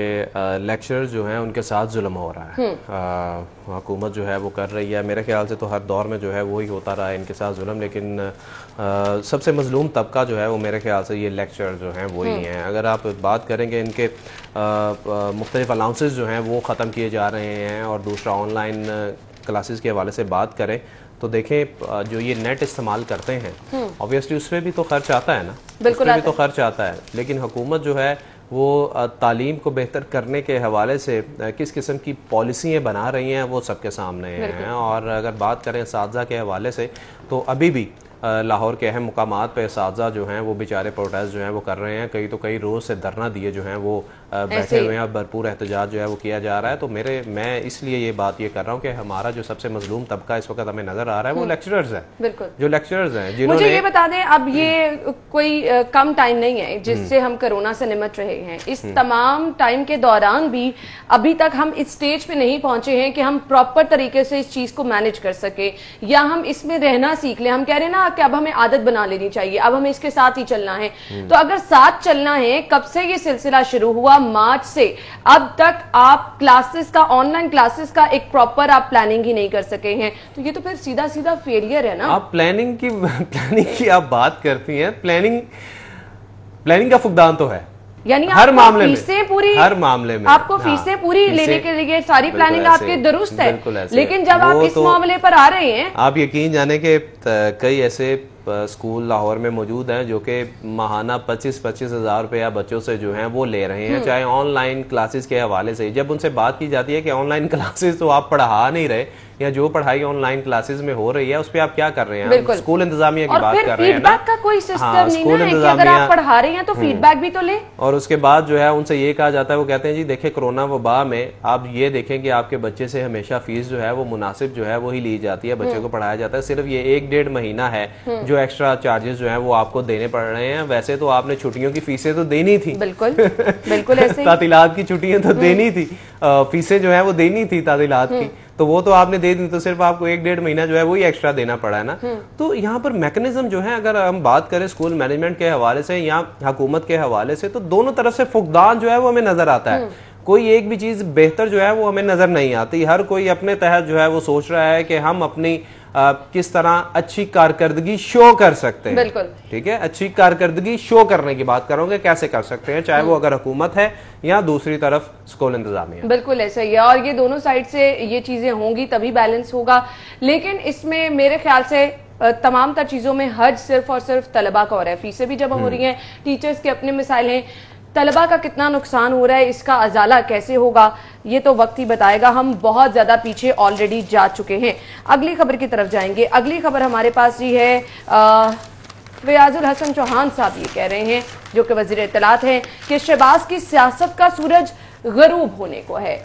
लेक्चरर्स जो हैं उनके साथ जुल्म हो रहा है, हुकूमत जो है वो कर रही है। मेरे ख्याल से तो हर दौर में जो है वही होता रहा है इनके साथ जुल्म, लेकिन सबसे मजलूम तबका जो है वो मेरे ख्याल से ये लेक्चरर जो हैं वही हैं। अगर आप बात करेंगे इनके मुख्तलिफ अलाउंसेस जो हैं वो ख़त्म किए जा रहे हैं और दूसरा ऑनलाइन क्लासेस के हवाले से बात करें तो देखें जो ये नेट इस्तेमाल करते हैं ऑब्वियसली उसमें भी तो खर्च आता है ना, उसमें भी तो खर्च आता है, लेकिन हुकूमत जो है वो तालीम को बेहतर करने के हवाले से किस किस्म की पॉलिसियाँ बना रही हैं वो सबके सामने हैं। और अगर बात करें असातिज़ा के हवाले से तो अभी भी लाहौर के अहम मुकामात पे असातिज़ा जो हैं वो बेचारे प्रोटेस्ट जो हैं वो कर रहे हैं, कई रोज़ से धरना दिए जो हैं वो बैठे हुए हैं, भरपूर एहतजाज जो है वो किया जा रहा है। तो मैं इसलिए ये बात ये कर रहा हूँ कि हमारा जो सबसे मजलूम तबका इस वक्त हमें नजर आ रहा है वो लेक्चरर्स हैं, बिल्कुल जो लेक्चरर्स हैं जिन्होंने। मुझे ये बता दें, अब ये कोई कम टाइम नहीं है जिससे हम कोरोना से निपट रहे हैं। इस तमाम टाइम के दौरान भी अभी तक हम इस स्टेज पे नहीं पहुंचे हैं कि हम प्रॉपर तरीके से इस चीज को मैनेज कर सके या हम इसमें रहना सीख लें। हम कह रहे हैं ना कि अब हमें आदत बना लेनी चाहिए, अब हमें इसके साथ ही चलना है। तो अगर साथ चलना है, कब से ये सिलसिला शुरू हुआ? मार्च से अब तक आप क्लासेस का, ऑनलाइन क्लासेस का एक प्रॉपर आप प्लानिंग ही नहीं कर सके हैं, तो ये तो फिर सीधा सीधा फेलियर है ना। आप प्लानिंग की आप बात करती हैं, प्लानिंग का फुकदान तो है, यानी हर मामले में, हर मामले में आपको फीसें पूरी लेने के लिए सारी प्लानिंग आपकी दुरुस्त है, लेकिन जब आप इस मामले पर आ रहे हैं, आप यकीन जाने के कई ऐसे स्कूल लाहौर में मौजूद हैं जो कि माहाना 25-25 हज़ार रुपया बच्चों से जो हैं वो ले रहे हैं, चाहे ऑनलाइन क्लासेस के हवाले से। जब उनसे बात की जाती है कि ऑनलाइन क्लासेस तो आप पढ़ा नहीं रहे या जो पढ़ाई ऑनलाइन क्लासेस में हो रही है उस पर आप क्या कर रहे हैं? स्कूल इंतजामिया की बात कर रहे हैं ना, फीडबैक का कोई सिस्टम नहीं है कि अगर आप पढ़ा रहे हैं तो फीडबैक भी तो ले। और उसके बाद जो है उनसे ये कहा जाता है, वो कहते हैं जी देखिए कोरोना वबा में आप ये देखें कि आपके बच्चे से हमेशा फीस जो है वो मुनासिब जो है वही ली जाती है, बच्चे को पढ़ाया जाता है। सिर्फ ये 1-1.5 महीना है जो एक्स्ट्रा चार्जेस जो है वो आपको देने पड़ रहे हैं। वैसे तो आपने छुट्टियों की फीसें तो देनी थी, बिल्कुल ऐसे तातीलात की छुट्टियां तो देनी थी, फीसें जो है वो देनी थी तातीलात की, तो वो तो आपने दे दी, तो सिर्फ आपको 1-1.5 महीना जो है वही एक्स्ट्रा देना पड़ा है ना। तो यहाँ पर मैकेनिज्म जो है, अगर हम बात करें स्कूल मैनेजमेंट के हवाले से या हुकूमत के हवाले से, तो दोनों तरफ से फुकदान जो है वो हमें नजर आता है। कोई एक भी चीज बेहतर जो है वो हमें नजर नहीं आती। हर कोई अपने तहत जो है वो सोच रहा है कि हम अपनी किस तरह अच्छी कारकर्दगी शो कर सकते हैं। बिल्कुल ठीक है, अच्छी कारकर्दगी शो करने की बात करोगे, कैसे कर सकते हैं, चाहे वो अगर हुकूमत है या दूसरी तरफ स्कूल इंतजामिया। बिल्कुल ऐसा ही है, और ये दोनों साइड से ये चीजें होंगी तभी बैलेंस होगा। लेकिन इसमें मेरे ख्याल से तमाम तर चीजों में हज सिर्फ और सिर्फ तलबा का हो रहा है। फीसें भी जमा हो रही हैं, टीचर्स के अपने मिसाइल हैं, तलबा का कितना नुकसान हो रहा है, इसका अजाला कैसे होगा ये तो वक्त ही बताएगा। हम बहुत ज्यादा पीछे ऑलरेडी जा चुके हैं। अगली खबर की तरफ जाएंगे। अगली खबर हमारे पास जी है, फयाजुल हसन चौहान साहब ये कह रहे हैं, जो कि वजीर इत्तलात हैं, कि शहबाज की सियासत का सूरज गरूब होने को है।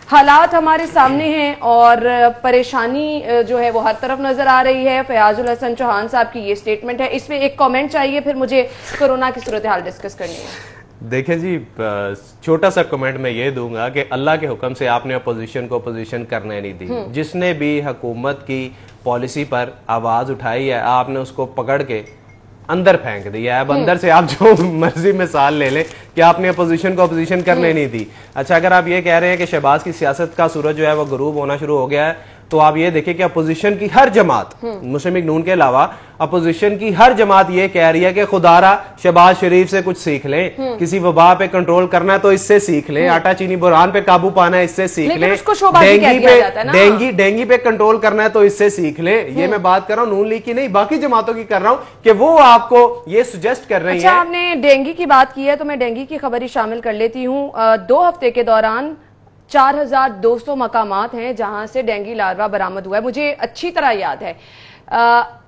हालात हमारे सामने हैं और परेशानी जो है वो हर तरफ नजर आ रही है। फयाजुल हसन चौहान साहब की ये स्टेटमेंट है, इसमें एक कमेंट चाहिए, फिर मुझे कोरोना की सूरत हाल डिस्कस करनी है। देखिए जी, छोटा सा कमेंट मैं ये दूंगा कि अल्लाह के हुक्म से आपने अपोजिशन को अपोजिशन करने नहीं दी। जिसने भी हुकूमत की पॉलिसी पर आवाज उठाई है आपने उसको पकड़ के अंदर फेंक दिया है। अब अंदर से आप जो मर्जी मिसाल ले लें कि आपने अपोजिशन को अपोजिशन करने नहीं दी। अच्छा, अगर आप ये कह रहे हैं कि शहबाज की सियासत का सूरज जो है वो गरूब होना शुरू हो गया है, तो आप ये देखिए कि अपोजिशन की हर जमात, मुस्लिम लीग नून के अलावा अपोजिशन की हर जमात ये कह रही है कि खुदारा शहबाज शरीफ से कुछ सीख लें, किसी वबा पे कंट्रोल करना है तो इससे सीख लें, आटा चीनी बुरहान पे काबू पाना है इससे सीख लें, डेंगी पे कंट्रोल करना है तो इससे सीख लें। ये मैं बात कर रहा हूं नून लीग की नहीं, बाकी जमातों की कर रहा हूं कि वो आपको ये सुजेस्ट कर रही है। अच्छा, आपने डेंगी की बात की है तो मैं डेंगी की खबर ही शामिल कर लेती हूँ। 2 हफ्ते के दौरान 4200 मकामात हैं जहां से डेंगी लार्वा बरामद हुआ है। मुझे अच्छी तरह याद है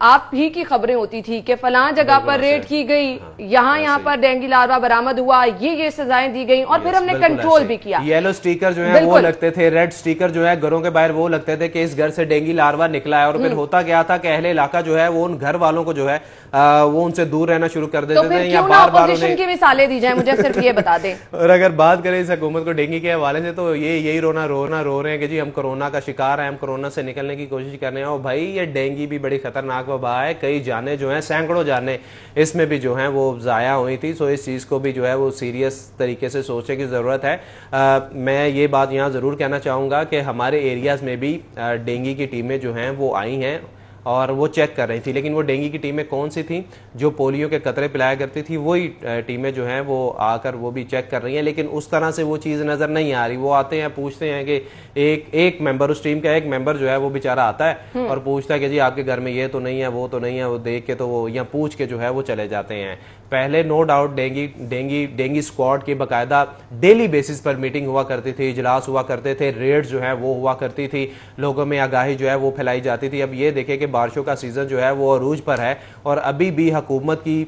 आप ही की खबरें होती थी कि फलां जगह पर रेड की गई, यहाँ पर डेंगी लार्वा बरामद हुआ, ये सजाएं दी गई और फिर हमने कंट्रोल भी किया। येलो स्टिकर जो है वो लगते थे, रेड स्टिकर जो है घरों के बाहर वो लगते थे कि इस घर से डेंगी लार्वा निकला है। और फिर होता क्या था कि अहले इलाका जो है वो उन घर वालों को जो है वो उनसे दूर रहना शुरू कर देते थे। या बार-बार की मिसालें दी जाए, मुझे सिर्फ ये बता दें। और अगर बात करें इस हुकूमत को डेंगी के हवाले से तो यही रो रहे हैं कि जी हम कोरोना का शिकार है, हम कोरोना से निकलने की कोशिश कर रहे हैं। और भाई ये डेंगी भी बड़ी खतरनाक वबा है, कई जाने जो हैं, सैकड़ों जाने इसमें भी जो हैं वो जाया हुई थी। सो इस चीज़ को भी जो है वो सीरियस तरीके से सोचने की ज़रूरत है। मैं ये बात यहाँ ज़रूर कहना चाहूँगा कि हमारे एरियाज़ में भी डेंगी की टीमें जो हैं वो आई हैं और वो चेक कर रही थी, लेकिन वो डेंगी की टीमें कौन सी थी? जो पोलियो के कतरे पिलाया करती थी वही टीमें जो हैं वो आकर वो भी चेक कर रही हैं, लेकिन उस तरह से वो चीज़ नज़र नहीं आ रही। वो आते हैं, पूछते हैं कि एक मेंबर, उस टीम का एक मेंबर जो है वो बेचारा आता है और पूछता है कि जी आपके घर में ये तो नहीं है, वो तो नहीं है। वो देख के तो वो यहाँ पूछ के जो है वो चले जाते हैं। पहले नो डाउट डेंगी स्क्वाड की बाकायदा डेली बेसिस पर मीटिंग हुआ करती थी, इजलास हुआ करते थे, रेड जो है वो हुआ करती थी, लोगों में आगाही जो है वो फैलाई जाती थी। अब ये देखें कि बारिशों का सीजन जो है वो अरूज पर है और अभी भी हुकूमत की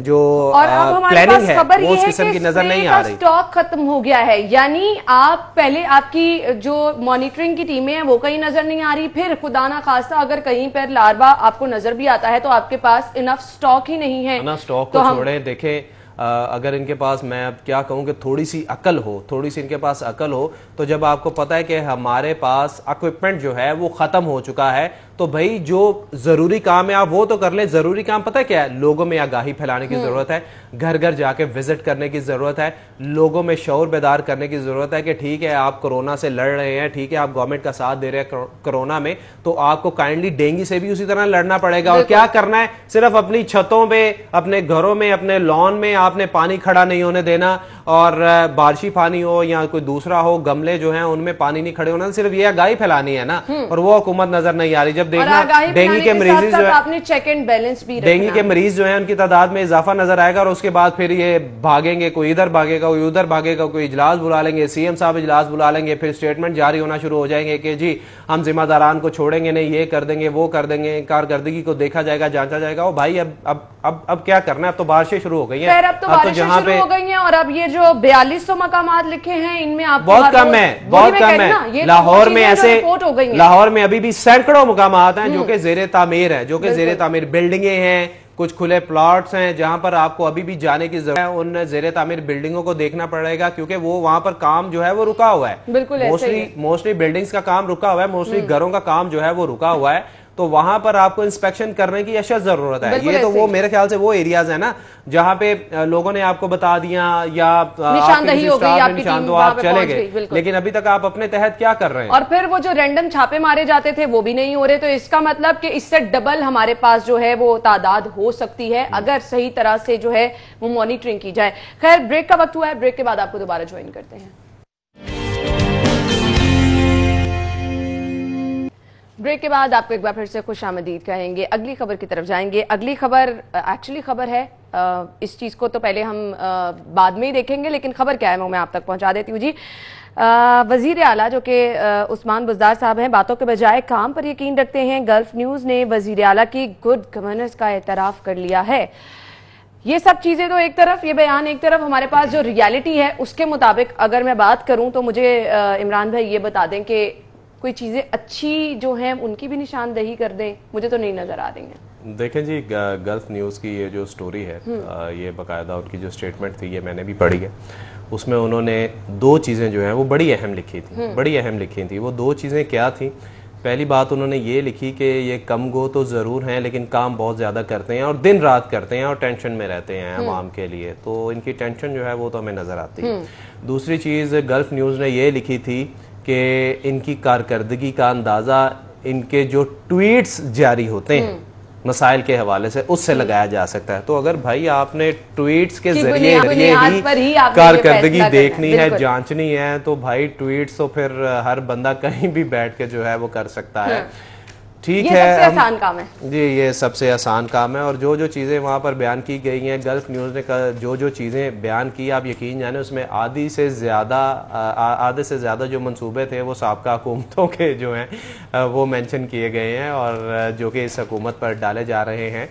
जो प्लानिंग है वो उस किस्म की नजर नहीं आ रही। स्टॉक खत्म हो गया है, यानी आप पहले आपकी जो मॉनिटरिंग की टीमें हैं वो कहीं नजर नहीं आ रही, फिर खुदा ना खास्ता अगर कहीं पर लार्वा आपको नजर भी आता है तो आपके पास इनफ स्टॉक ही नहीं है। स्टॉक को छोड़े, देखें अगर इनके पास, मैं अब क्या कहूँ कि थोड़ी सी अकल हो, थोड़ी सी इनके पास अकल हो, तो जब आपको पता है कि हमारे पास इक्विपमेंट जो है वो खत्म हो चुका है तो भाई जो जरूरी काम है आप वो तो कर लें। जरूरी काम पता है क्या है? लोगों में आगाही फैलाने की जरूरत है, घर घर जाके विजिट करने की जरूरत है, लोगों में शऊर बेदार करने की जरूरत है कि ठीक है आप कोरोना से लड़ रहे हैं, ठीक है आप गवर्नमेंट का साथ दे रहे हैं कोरोना में, तो आपको काइंडली डेंगू से भी उसी तरह लड़ना पड़ेगा। और क्या करना है? सिर्फ अपनी छतों पे, अपने घरों में, अपने लॉन में आपने पानी खड़ा नहीं होने देना, और बारिशी पानी हो या कोई दूसरा हो, गमले जो हैं उनमें पानी नहीं खड़े होना, सिर्फ ये आगाही फैलानी है ना। और वो हुकूमत नजर नहीं आ रही। जब देखना डेंगू के मरीज जो है, आपने चेक एंड बैलेंस भी, डेंगू के मरीज जो है उनकी तादाद में इजाफा नजर आएगा और उसके बाद फिर ये भागेंगे, कोई इधर भागेगा, कोई उधर भागेगा, कोई इजलास बुला लेंगे, सीएम साहब इजलास बुला लेंगे, फिर स्टेटमेंट जारी होना शुरू हो जाएंगे कि जी हम जिम्मेदारान को छोड़ेंगे नहीं, ये कर देंगे, वो कर देंगे, कारकर्दगी को देखा जाएगा, जांचा जाएगा। ओ भाई अब क्या करना है? अब तो बारिशें शुरू हो गई हैं, अब तो जहां पे हो गई हैं, और अब ये जो 4200 मकामात लिखे हैं इनमें आप बहुत कम है, बहुत कम है। लाहौर में ऐसे, लाहौर में अभी भी सैकड़ों मकामात हैं जो कि ज़ेरे तामीर है, जो कि ज़ेरे तामीर बिल्डिंगें हैं, कुछ खुले प्लॉट्स हैं जहां पर आपको अभी भी जाने की जरूरत है। उन ज़ेरे तामीर बिल्डिंगों को देखना पड़ेगा क्योंकि वो वहां पर काम जो है वो रुका हुआ है। बिल्कुल मोस्टली बिल्डिंग्स का काम रुका हुआ है, मोस्टली घरों का काम जो है वो रुका हुआ है, तो वहां पर आपको इंस्पेक्शन करने की अशद जरूरत है। ये तो वो मेरे ख्याल से वो एरियाज है ना जहां पे लोगों ने आपको बता दिया या निशानदही हो गई, आपकी टीम तो आप चले गए, लेकिन अभी तक आप अपने तहत क्या कर रहे हैं? और फिर वो जो रैंडम छापे मारे जाते थे वो भी नहीं हो रहे, तो इसका मतलब कि इससे डबल हमारे पास जो है वो तादाद हो सकती है अगर सही तरह से जो है वो मॉनिटरिंग की जाए। खैर, ब्रेक का वक्त हुआ है, ब्रेक के बाद आपको दोबारा ज्वाइन करते हैं। ब्रेक के बाद आपको एक बार फिर से खुशामदीद कहेंगे। अगली खबर की तरफ जाएंगे। अगली खबर एक्चुअली खबर है, इस चीज़ को तो पहले हम बाद में ही देखेंगे, लेकिन खबर क्या है वो मैं आप तक पहुंचा देती हूँ जी। वजीर आला जो कि उस्मान बुज़दार साहब हैं, बातों के बजाय काम पर यकीन रखते हैं। गल्फ न्यूज़ ने वजीर आला की गुड गवर्नेंस का एतराफ़ कर लिया है। ये सब चीज़ें तो एक तरफ, ये बयान एक तरफ, हमारे पास जो रियलिटी है उसके मुताबिक अगर मैं बात करूँ तो मुझे इमरान भाई ये बता दें कि कोई चीज़ें अच्छी जो हैं उनकी भी निशानदही कर दें, मुझे तो नहीं नज़र आ रही हैं। देखें जी, गल्फ न्यूज़ की ये जो स्टोरी है, ये बाकायदा उनकी जो स्टेटमेंट थी ये मैंने भी पढ़ी है। उसमें उन्होंने दो चीज़ें जो हैं वो बड़ी अहम लिखी थी, बड़ी अहम लिखी थी। वो दो चीज़ें क्या थी पहली बात उन्होंने ये लिखी कि ये कम गो तो ज़रूर हैं लेकिन काम बहुत ज़्यादा करते हैं और दिन रात करते हैं और टेंशन में रहते हैं अवाम के लिए, तो इनकी टेंशन जो है वो तो हमें नज़र आती है। दूसरी चीज़ गल्फ न्यूज़ ने ये लिखी थी कि इनकी कारकर्दगी का अंदाज़ा इनके जो ट्वीट्स जारी होते हैं मसाइल के हवाले से उससे लगाया जा सकता है। तो अगर भाई आपने ट्वीट्स के जरिए ही कारकर्दगी देखनी है, जांचनी है, तो भाई ट्वीट्स तो फिर हर बंदा कहीं भी बैठ के जो है वो कर सकता है। ठीक है, सबसे आसान काम है जी, ये सबसे आसान काम है। और जो जो चीज़ें वहाँ पर बयान की गई हैं, गल्फ न्यूज़ ने जो जो चीज़ें बयान की, आप यकीन जाने उसमें आधे से ज़्यादा जो मंसूबे थे वो साबका हुकूमतों के जो हैं वो मेंशन किए गए हैं और जो कि इस हुकूमत पर डाले जा रहे हैं।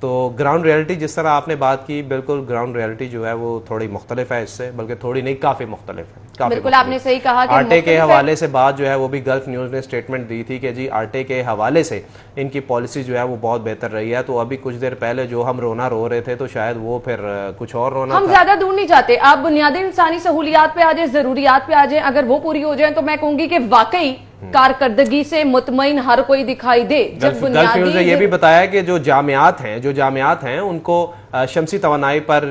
तो ग्राउंड रियलिटी जिस तरह आपने बात की, बिल्कुल ग्राउंड रियलिटी जो है वो थोड़ी मुख्तलिफ है इससे, बल्कि थोड़ी नहीं काफ़ी मुख्तलिफ है। बिल्कुल आपने सही कहा कि आटे के हवाले से बात जो है वो भी गल्फ न्यूज़ ने स्टेटमेंट दी थी कि जी आटे के हवाले से इनकी पॉलिसी जो है वो बहुत बेहतर रही है। तो अभी कुछ देर पहले जो हम रोना रो रहे थे तो शायद वो फिर कुछ और रोना हम ज्यादा दूर नहीं जाते। आप बुनियादी इंसानी सहूलियात पे आ जाए, जरूरियात पे आ जाए, अगर वो पूरी हो जाए तो मैं कहूंगी कि वाकई कारकर्दगी से मुतमईन हर कोई दिखाई दे। जब गल्फ न्यूज़ ने यह भी बताया कि जो जामियात हैं उनको शमसी तवानाई पर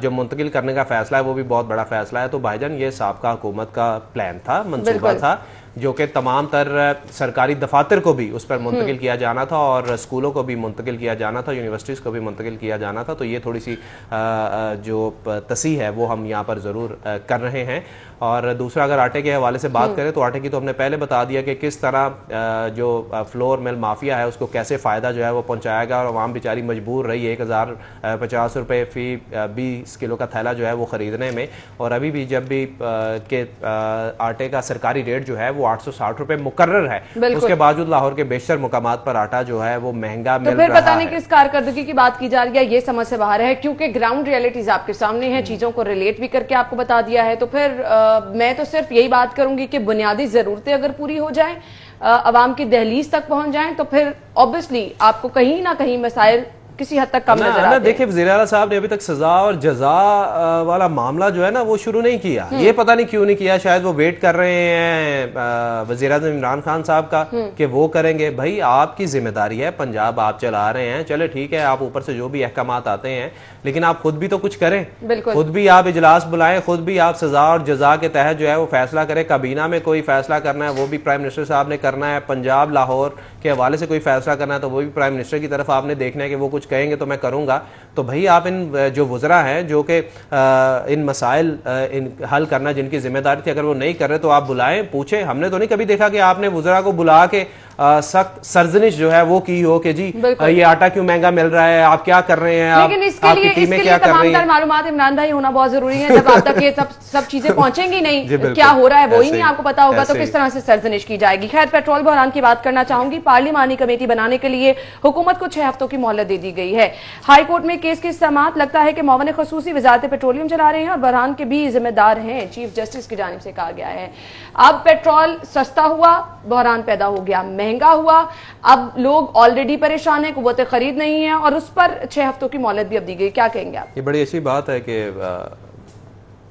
जो मुंतकिल करने का फैसला है वो भी बहुत बड़ा फैसला है। तो भाईजान ये साबका हुकूमत का प्लान था, मंसूबा था, जो कि तमाम तर सरकारी दफातर को भी उस पर मुंतकिल किया जाना था और स्कूलों को भी मुंतकिल किया जाना था, यूनिवर्सिटीज़ को भी मुंतकिल किया जाना था। तो ये थोड़ी सी जो तसी है वो हम यहाँ पर ज़रूर कर रहे हैं। और दूसरा, अगर आटे के हवाले से बात करें तो आटे की तो हमने पहले बता दिया कि किस तरह जो फ्लोर मिल माफिया है उसको कैसे फ़ायदा जो है वो पहुँचाएगा और आवाम बेचारी मजबूर रही 1050 रुपये फ़ी 20 किलो का थैला जो है वो ख़रीदने में। और अभी भी जब भी के आटे का सरकारी रेट जो है वो 860 रुपये मुकर्रर है, उसके बावजूद लाहौर के बेशतर मुकामात पर आटा जो है वो महंगा मिल रहा है। पता नहीं किस कारकर्दगी की बात की जा रही है, ये समझ से बाहर है, क्योंकि ग्राउंड रियलिटीज आपके सामने है, चीजों को रिलेट भी करके आपको बता दिया है। तो फिर मैं तो सिर्फ यही बात करूंगी कि बुनियादी जरूरतें अगर पूरी हो जाए, अवाम की दहलीज तक पहुंच जाए, तो फिर ऑब्वियसली आपको कहीं ना कहीं मसाइल किसी हद तक कम नजर आते हैं। देखिए, वज़ीर आला साहब ने अभी तक सजा और जजा वाला मामला जो है ना वो शुरू नहीं किया। ये पता नहीं क्यों नहीं किया, शायद वो वेट कर रहे हैं वज़ीर आज़म इमरान खान साहब का कि वो करेंगे। भाई आपकी जिम्मेदारी है, पंजाब आप चला रहे हैं, चले ठीक है, आप ऊपर से जो भी अहकामात आते हैं, लेकिन आप खुद भी तो कुछ करें, खुद भी आप इजलास बुलाएं, खुद भी आप सजा और जजा के तहत जो है वो फैसला करें। काबीना में कोई फैसला करना है वो भी प्राइम मिनिस्टर साहब ने करना है, पंजाब लाहौर के हवाले से कोई फैसला करना है तो वो भी प्राइम मिनिस्टर की तरफ आपने देखना है कि वो कुछ कहेंगे तो मैं करूंगा। तो भाई आप इन जो वुज़रा हैं जो कि इन मसाइल हल करना जिनकी जिम्मेदारी थी, अगर वो नहीं कर रहे तो आप बुलाएं, पूछें। हमने तो नहीं कभी देखा कि आपने वुज़रा को बुला के सख्त सरजनिश जो है वो की हो कि जी ये आटा क्यों महंगा मिल रहा है, आप क्या कर रहे हैं, लेकिन इसके लिए तमाम मालूमात इमरान भाई होना बहुत जरूरी है। जब आप तक ये सब चीजें पहुंचेंगी नहीं, क्या हो रहा है वो ही नहीं आपको पता होगा, तो किस तरह से सरजनिश की जाएगी। खैर, पेट्रोल बहरान की बात करना चाहूंगी। पार्लिमानी कमेटी बनाने के लिए हुकूमत को 6 हफ्तों की मोहलत दे दी गई है। हाई कोर्ट में केस की समाअत लगता है कि मौवन खसूसी वजारत पेट्रोलियम चला रहे हैं और बहरान के भी जिम्मेदार हैं, चीफ जस्टिस की जानिब से कहा गया है। अब पेट्रोल सस्ता हुआ, बहरान पैदा हो गया, महंगा हुआ, अब लोग ऑलरेडी परेशान हैं, कुव्वत खरीद नहीं है और उस पर 6 हफ्तों की मोहलत भी अब दी गई। क्या कहेंगे आप? ये बड़ी अच्छी बात है कि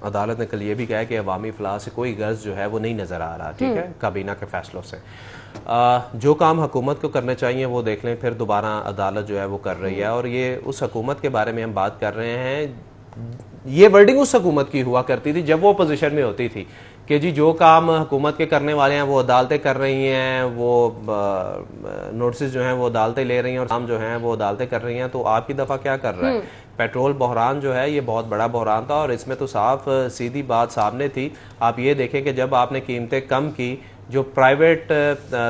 अदालत ने कल ये भी कहा कि अवामी फलाह से कोई गर्ज जो है वो नहीं नजर आ रहा, ठीक है, काबीना के फैसलों से। जो काम हुकूमत को करने चाहिए वो देख लें, फिर दोबारा अदालत जो है वो कर रही है। और ये उस हुकूमत के बारे में हम बात कर रहे हैं, ये वर्डिंग उस हुकूमत की हुआ करती थी जब वो अपोजिशन में होती थी कि जी जो काम हुकूमत के करने वाले हैं वो अदालतें कर रही हैं, वो नोटिस जो हैं वो अदालतें ले रही हैं और काम जो हैं वो अदालतें कर रही हैं। तो आपकी दफ़ा क्या कर रहा है? पेट्रोल बहरान जो है ये बहुत बड़ा बहरान था और इसमें तो साफ सीधी बात सामने थी। आप ये देखें कि जब आपने कीमतें कम की, जो प्राइवेट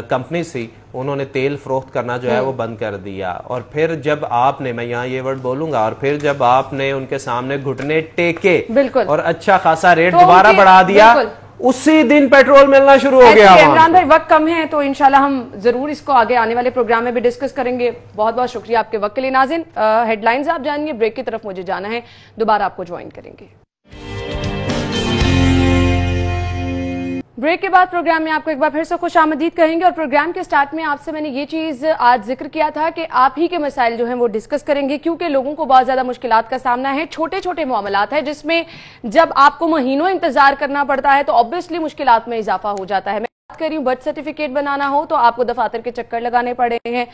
कंपनी थी उन्होंने तेल फरोख्त करना जो है वो बंद कर दिया। और फिर जब आपने, मैं यहाँ ये वर्ड बोलूंगा, और फिर जब आपने उनके सामने घुटने टेके और अच्छा खासा रेट दोबारा बढ़ा दिया, उसी दिन पेट्रोल मिलना शुरू हो गया। इमरान भाई, वक्त कम है तो इंशाल्लाह हम जरूर इसको आगे आने वाले प्रोग्राम में भी डिस्कस करेंगे। बहुत बहुत शुक्रिया आपके वक्त के लिए। नाज़रीन, हेडलाइंस आप जानिए, ब्रेक की तरफ मुझे जाना है, दोबारा आपको ज्वाइन करेंगे। ब्रेक के बाद प्रोग्राम में आपको एक बार फिर से खुशामदीद कहेंगे और प्रोग्राम के स्टार्ट में आपसे मैंने ये चीज आज जिक्र किया था कि आप ही के मसाइल जो हैं वो डिस्कस करेंगे, क्योंकि लोगों को बहुत ज्यादा मुश्किलात का सामना है। छोटे छोटे मामलात है जिसमें जब आपको महीनों इंतजार करना पड़ता है तो ऑब्वियसली मुश्किलात में इजाफा हो जाता है। करी हूँ, बर्थ सर्टिफिकेट बनाना हो तो आपको दफातर के चक्कर लगाने पड़े हैं,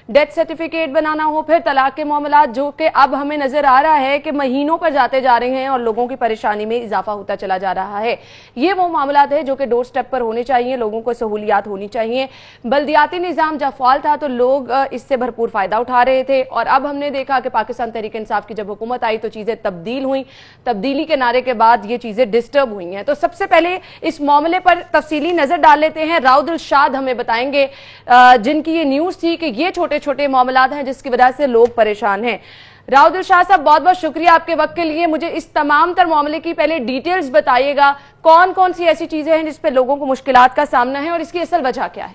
डेथ सर्टिफिकेट बनाना हो, फिर तलाक के मामला जो कि अब हमें नजर आ रहा है कि महीनों पर जाते जा रहे हैं और लोगों की परेशानी में इजाफा होता चला जा रहा है। ये वो मामला है जो कि डोर स्टेप पर होने चाहिए, लोगों को सहूलियात होनी चाहिए। बल्दियाती निज़ाम जब फाल था तो लोग इससे भरपूर फायदा उठा रहे थे और अब हमने देखा कि पाकिस्तान तहरीक इंसाफ की जब हुकूमत आई तो चीजें तब्दील हुई, तब्दीली के नारे के बाद ये चीजें डिस्टर्ब हुई हैं। तो सबसे पहले इस मामले पर तफसीली नजर डाल लेते हैं। राव दिलशाद हमें बताएंगे जिनकी ये न्यूज थी कि ये छोटे छोटे मामलात हैं जिसकी वजह से लोग परेशान हैं। राव दिलशाद साहब, बहुत बहुत शुक्रिया आपके वक्त के लिए। मुझे इस तमाम तर मामले की पहले डिटेल्स बताइएगा, कौन कौन सी ऐसी चीजें हैं जिस पे लोगों को मुश्किलात का सामना है और इसकी असल वजह क्या है?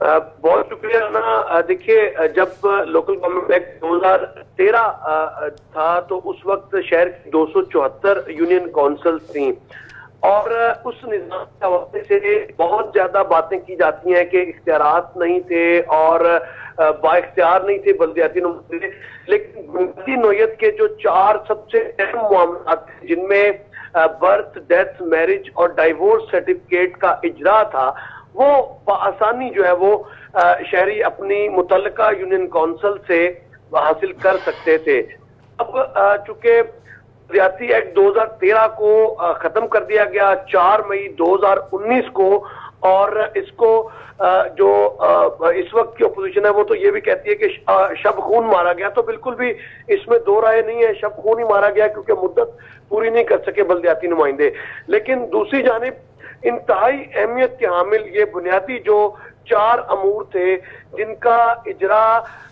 बहुत शुक्रिया ना। देखिए, जब लोकल गवर्नमेंट एक्ट 2013 था तो उस वक्त शहर की 274 यूनियन काउंसिल थी और उस निजाम के हवाले से बहुत ज्यादा बातें की जाती हैं कि इख्तियारात नहीं थे और बाइख्तियार नहीं थे बल्दियाती नुमाइंदे। लेकिन बुनियादी नौयत के जो 4 सबसे अहम मामला थे जिनमें बर्थ, डेथ, मैरिज और डाइवोर्स सर्टिफिकेट का इजरा था, वो आसानी जो है वो शहरी अपनी मुतल्लिका यूनियन काउंसिल से हासिल कर सकते थे। अब चूंकि बल्दियाती एक्ट 2013 को खत्म कर दिया गया 4 मई 2019 को, और इसको जो इस वक्त की अपोजिशन है वो तो ये भी कहती है कि शब खून मारा गया, तो बिल्कुल भी इसमें दो राय नहीं है, शब खून ही मारा गया क्योंकि मुद्दत पूरी नहीं कर सके बल्दियाती नुमाइंदे। लेकिन दूसरी जानिब इंतहाई अहमियत के हामिल ये बुनियादी जो 4 अमूर थे जिनका इजरा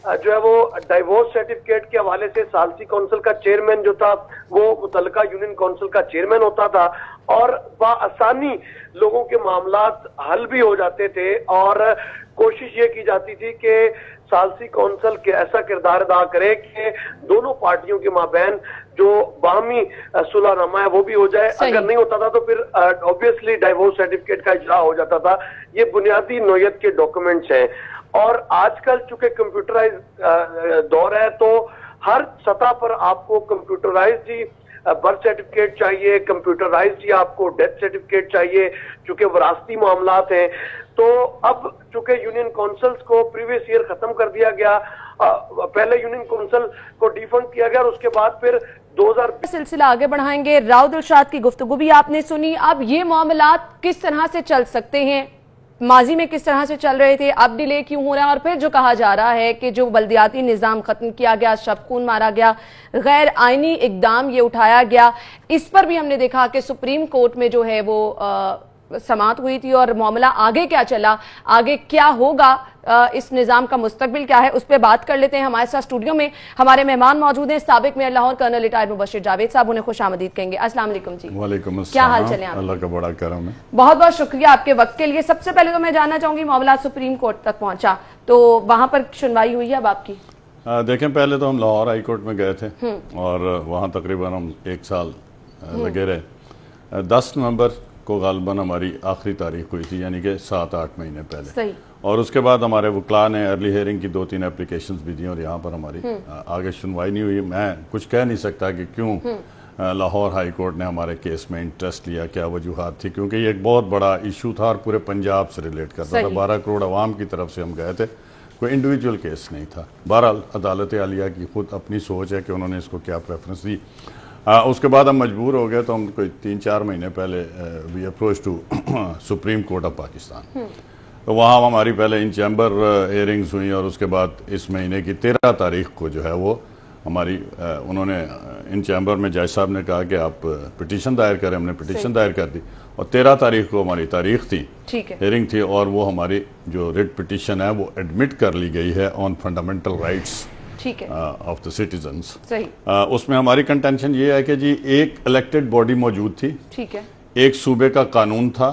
जो है वो डाइवोर्स सर्टिफिकेट के हवाले से सालसी काउंसिल का चेयरमैन जो था वो मुतल्लिका यूनियन काउंसिल का चेयरमैन होता था और बआसानी लोगों के मामलात हल भी हो जाते थे और कोशिश ये की जाती थी कि सालसी काउंसिल के ऐसा किरदार अदा करे कि दोनों पार्टियों के माबैन जो बाहमी सुलहनामा है वो भी हो जाए। अगर नहीं होता था तो फिर ऑब्वियसली डाइवोर्स सर्टिफिकेट का इजरा हो जाता था। ये बुनियादी नौयत के डॉक्यूमेंट्स हैं और आजकल चूंकि कंप्यूटराइज दौर है तो हर सतह पर आपको कंप्यूटराइज ही बर्थ सर्टिफिकेट चाहिए, कंप्यूटराइज ही आपको डेथ सर्टिफिकेट चाहिए चूंकि विरासती मामलात हैं। तो अब चूंकि यूनियन काउंसिल्स को प्रीवियस ईयर खत्म कर दिया गया, पहले यूनियन काउंसिल को डिफंड किया गया और उसके बाद फिर 2000 सिलसिला आगे बढ़ाएंगे। राव दिलशाद की गुफ्तगू भी आपने सुनी। अब ये मामलात किस तरह से चल सकते हैं, माजी में किस तरह से चल रहे थे, अब डिले क्यों हो रहा है, और फिर जो कहा जा रहा है कि जो बल्दियाती निज़ाम खत्म किया गया, शब खून मारा गया, गैर आईनी इकदाम ये उठाया गया, इस पर भी हमने देखा कि सुप्रीम कोर्ट में जो है वो समाअत हुई थी और मामला आगे क्या चला, आगे क्या होगा, इस निज़ाम का मुस्तकबिल क्या है, उस पर बात कर लेते हैं। हमारे साथ स्टूडियो में हमारे मेहमान मौजूद हैं, साबिक mayor Lahore colonel retired Mubashir Javed साहब, उन्हें खुशामदीद कहेंगे। अस्सलाम वालेकुम जी। वालेकुम अस्सलाम। क्या हाल चले आप? अल्लाह का बड़ा करम है। बहुत बहुत शुक्रिया आपके वक्त के लिए। सबसे पहले तो मैं जानना चाहूंगी, मामला सुप्रीम कोर्ट तक पहुंचा तो वहां पर सुनवाई हुई है अब आपकी? देखें, पहले तो हम लाहौर हाई कोर्ट में गए थे और वहाँ तकरीबन हम 1 साल लगे रहे। 10 नवंबर को गालबन हमारी आखिरी तारीख हुई थी, यानी कि 7-8 महीने पहले। सही। और उसके बाद हमारे वकला ने अर्ली हेयरिंग की 2-3 एप्लीकेशंस भी दी और यहाँ पर हमारी आगे सुनवाई नहीं हुई। मैं कुछ कह नहीं सकता कि क्यों लाहौर हाई कोर्ट ने हमारे केस में इंटरेस्ट लिया, क्या वजूहात थी, क्योंकि ये एक बहुत बड़ा इशू था और पूरे पंजाब से रिलेट करता था। 12 करोड़ अवाम की तरफ से हम गए थे, कोई इंडिविजुअल केस नहीं था। बहरहाल अदालत आलिया की खुद अपनी सोच है कि उन्होंने इसको क्या प्रेफरेंस दी। उसके बाद हम मजबूर हो गए तो हम कोई 3-4 महीने पहले we approach to Supreme Court of Pakistan. तो वहाँ हमारी पहले इन चैम्बर हेयरिंग्स हुई और उसके बाद इस महीने की 13 तारीख को जो है वो हमारी उन्होंने इन चैम्बर में जज साहब ने कहा कि आप पिटीशन दायर करें। हमने पिटीशन दायर कर दी और 13 तारीख को हमारी तारीख थी, हेयरिंग थी, और वो हमारी जो रिट पिटीशन है वो एडमिट कर ली गई है on fundamental rights of the citizens. उसमें हमारी कंटेंशन ये है कि जी एक इलेक्टेड बॉडी मौजूद थी, ठीक है, एक सूबे का कानून था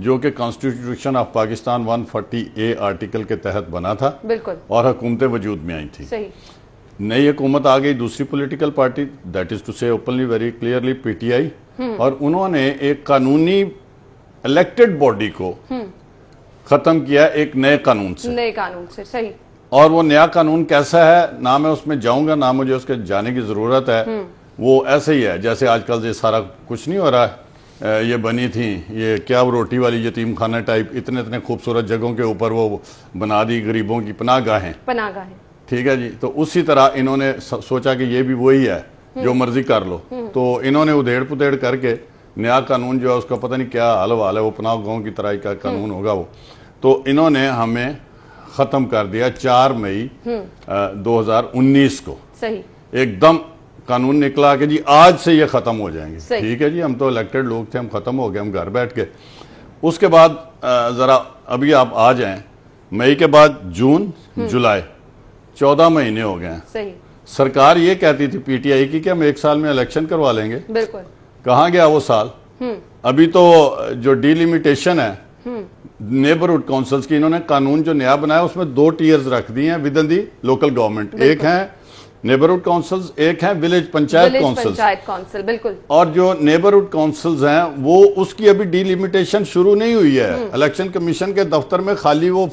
जो कि constitution of Pakistan 140A article के तहत बना था, बिल्कुल, और हुकूमतें वजूद में आई थी। सही। नई हुकूमत आ गई, दूसरी political party, that is to say openly very clearly PTI, और उन्होंने एक कानूनी इलेक्टेड बॉडी को खत्म किया एक नए कानून से। सही। और वो नया कानून कैसा है, ना मैं उसमें जाऊंगा, ना मुझे उसके जाने की जरूरत है। वो ऐसे ही है जैसे आजकल ये सारा कुछ नहीं हो रहा है, ये बनी थी, ये क्या रोटी वाली यतीम खाना टाइप, इतने इतने खूबसूरत जगहों के ऊपर वो बना दी गरीबों की पनाहगाहें। ठीक है जी। तो उसी तरह इन्होंने सोचा कि ये भी वही है, जो मर्जी कर लो। तो इन्होंने उधेड़ पुधेड़ करके नया कानून जो है उसका पता नहीं क्या हाल वाल है, वो पनाहगाहों की तरह का कानून होगा वो। तो इन्होंने हमें खत्म कर दिया 4 मई 2019 को। सही। एकदम कानून निकला कि जी आज से ये खत्म हो जाएंगे। ठीक है जी, हम तो इलेक्टेड लोग थे, हम खत्म हो गए, हम घर बैठ के। उसके बाद जरा अभी आप आ जाएं, मई के बाद जून जुलाई 14 महीने हो गए हैं। सरकार ये कहती थी पीटीआई की कि हम 1 साल में इलेक्शन करवा लेंगे। बिल्कुल। कहाँ गया वो साल? अभी तो जो डिलिमिटेशन है नेबरहुड काउंसिल्स की, इन्होंने कानून जो नया बनाया उसमें 2 टीयर्स रख दिए हैं with in the local government. एक है नेबरहुड काउंसिल्स, एक है विलेज पंचायत काउंसिल। बिल्कुल। और जो नेबरहुड काउंसिल्स हैं वो उसकी अभी डिलिमिटेशन शुरू नहीं हुई है। इलेक्शन कमीशन के दफ्तर में खाली वो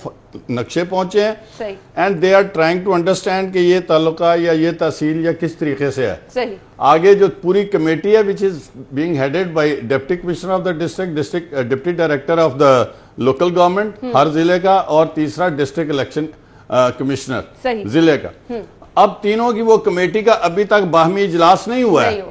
नक्शे पहुंचे हैं and they are trying to understand कि ये तालुका या ये तहसील या किस तरीके से है। सही। आगे जो पूरी कमेटी है which is being headed by deputy commissioner of the district deputy director of the local government हर जिले का, और तीसरा डिस्ट्रिक्ट इलेक्शन कमिश्नर जिले का। अब तीनों की वो कमेटी का अभी तक बाहमी इजलास नहीं हुआ है।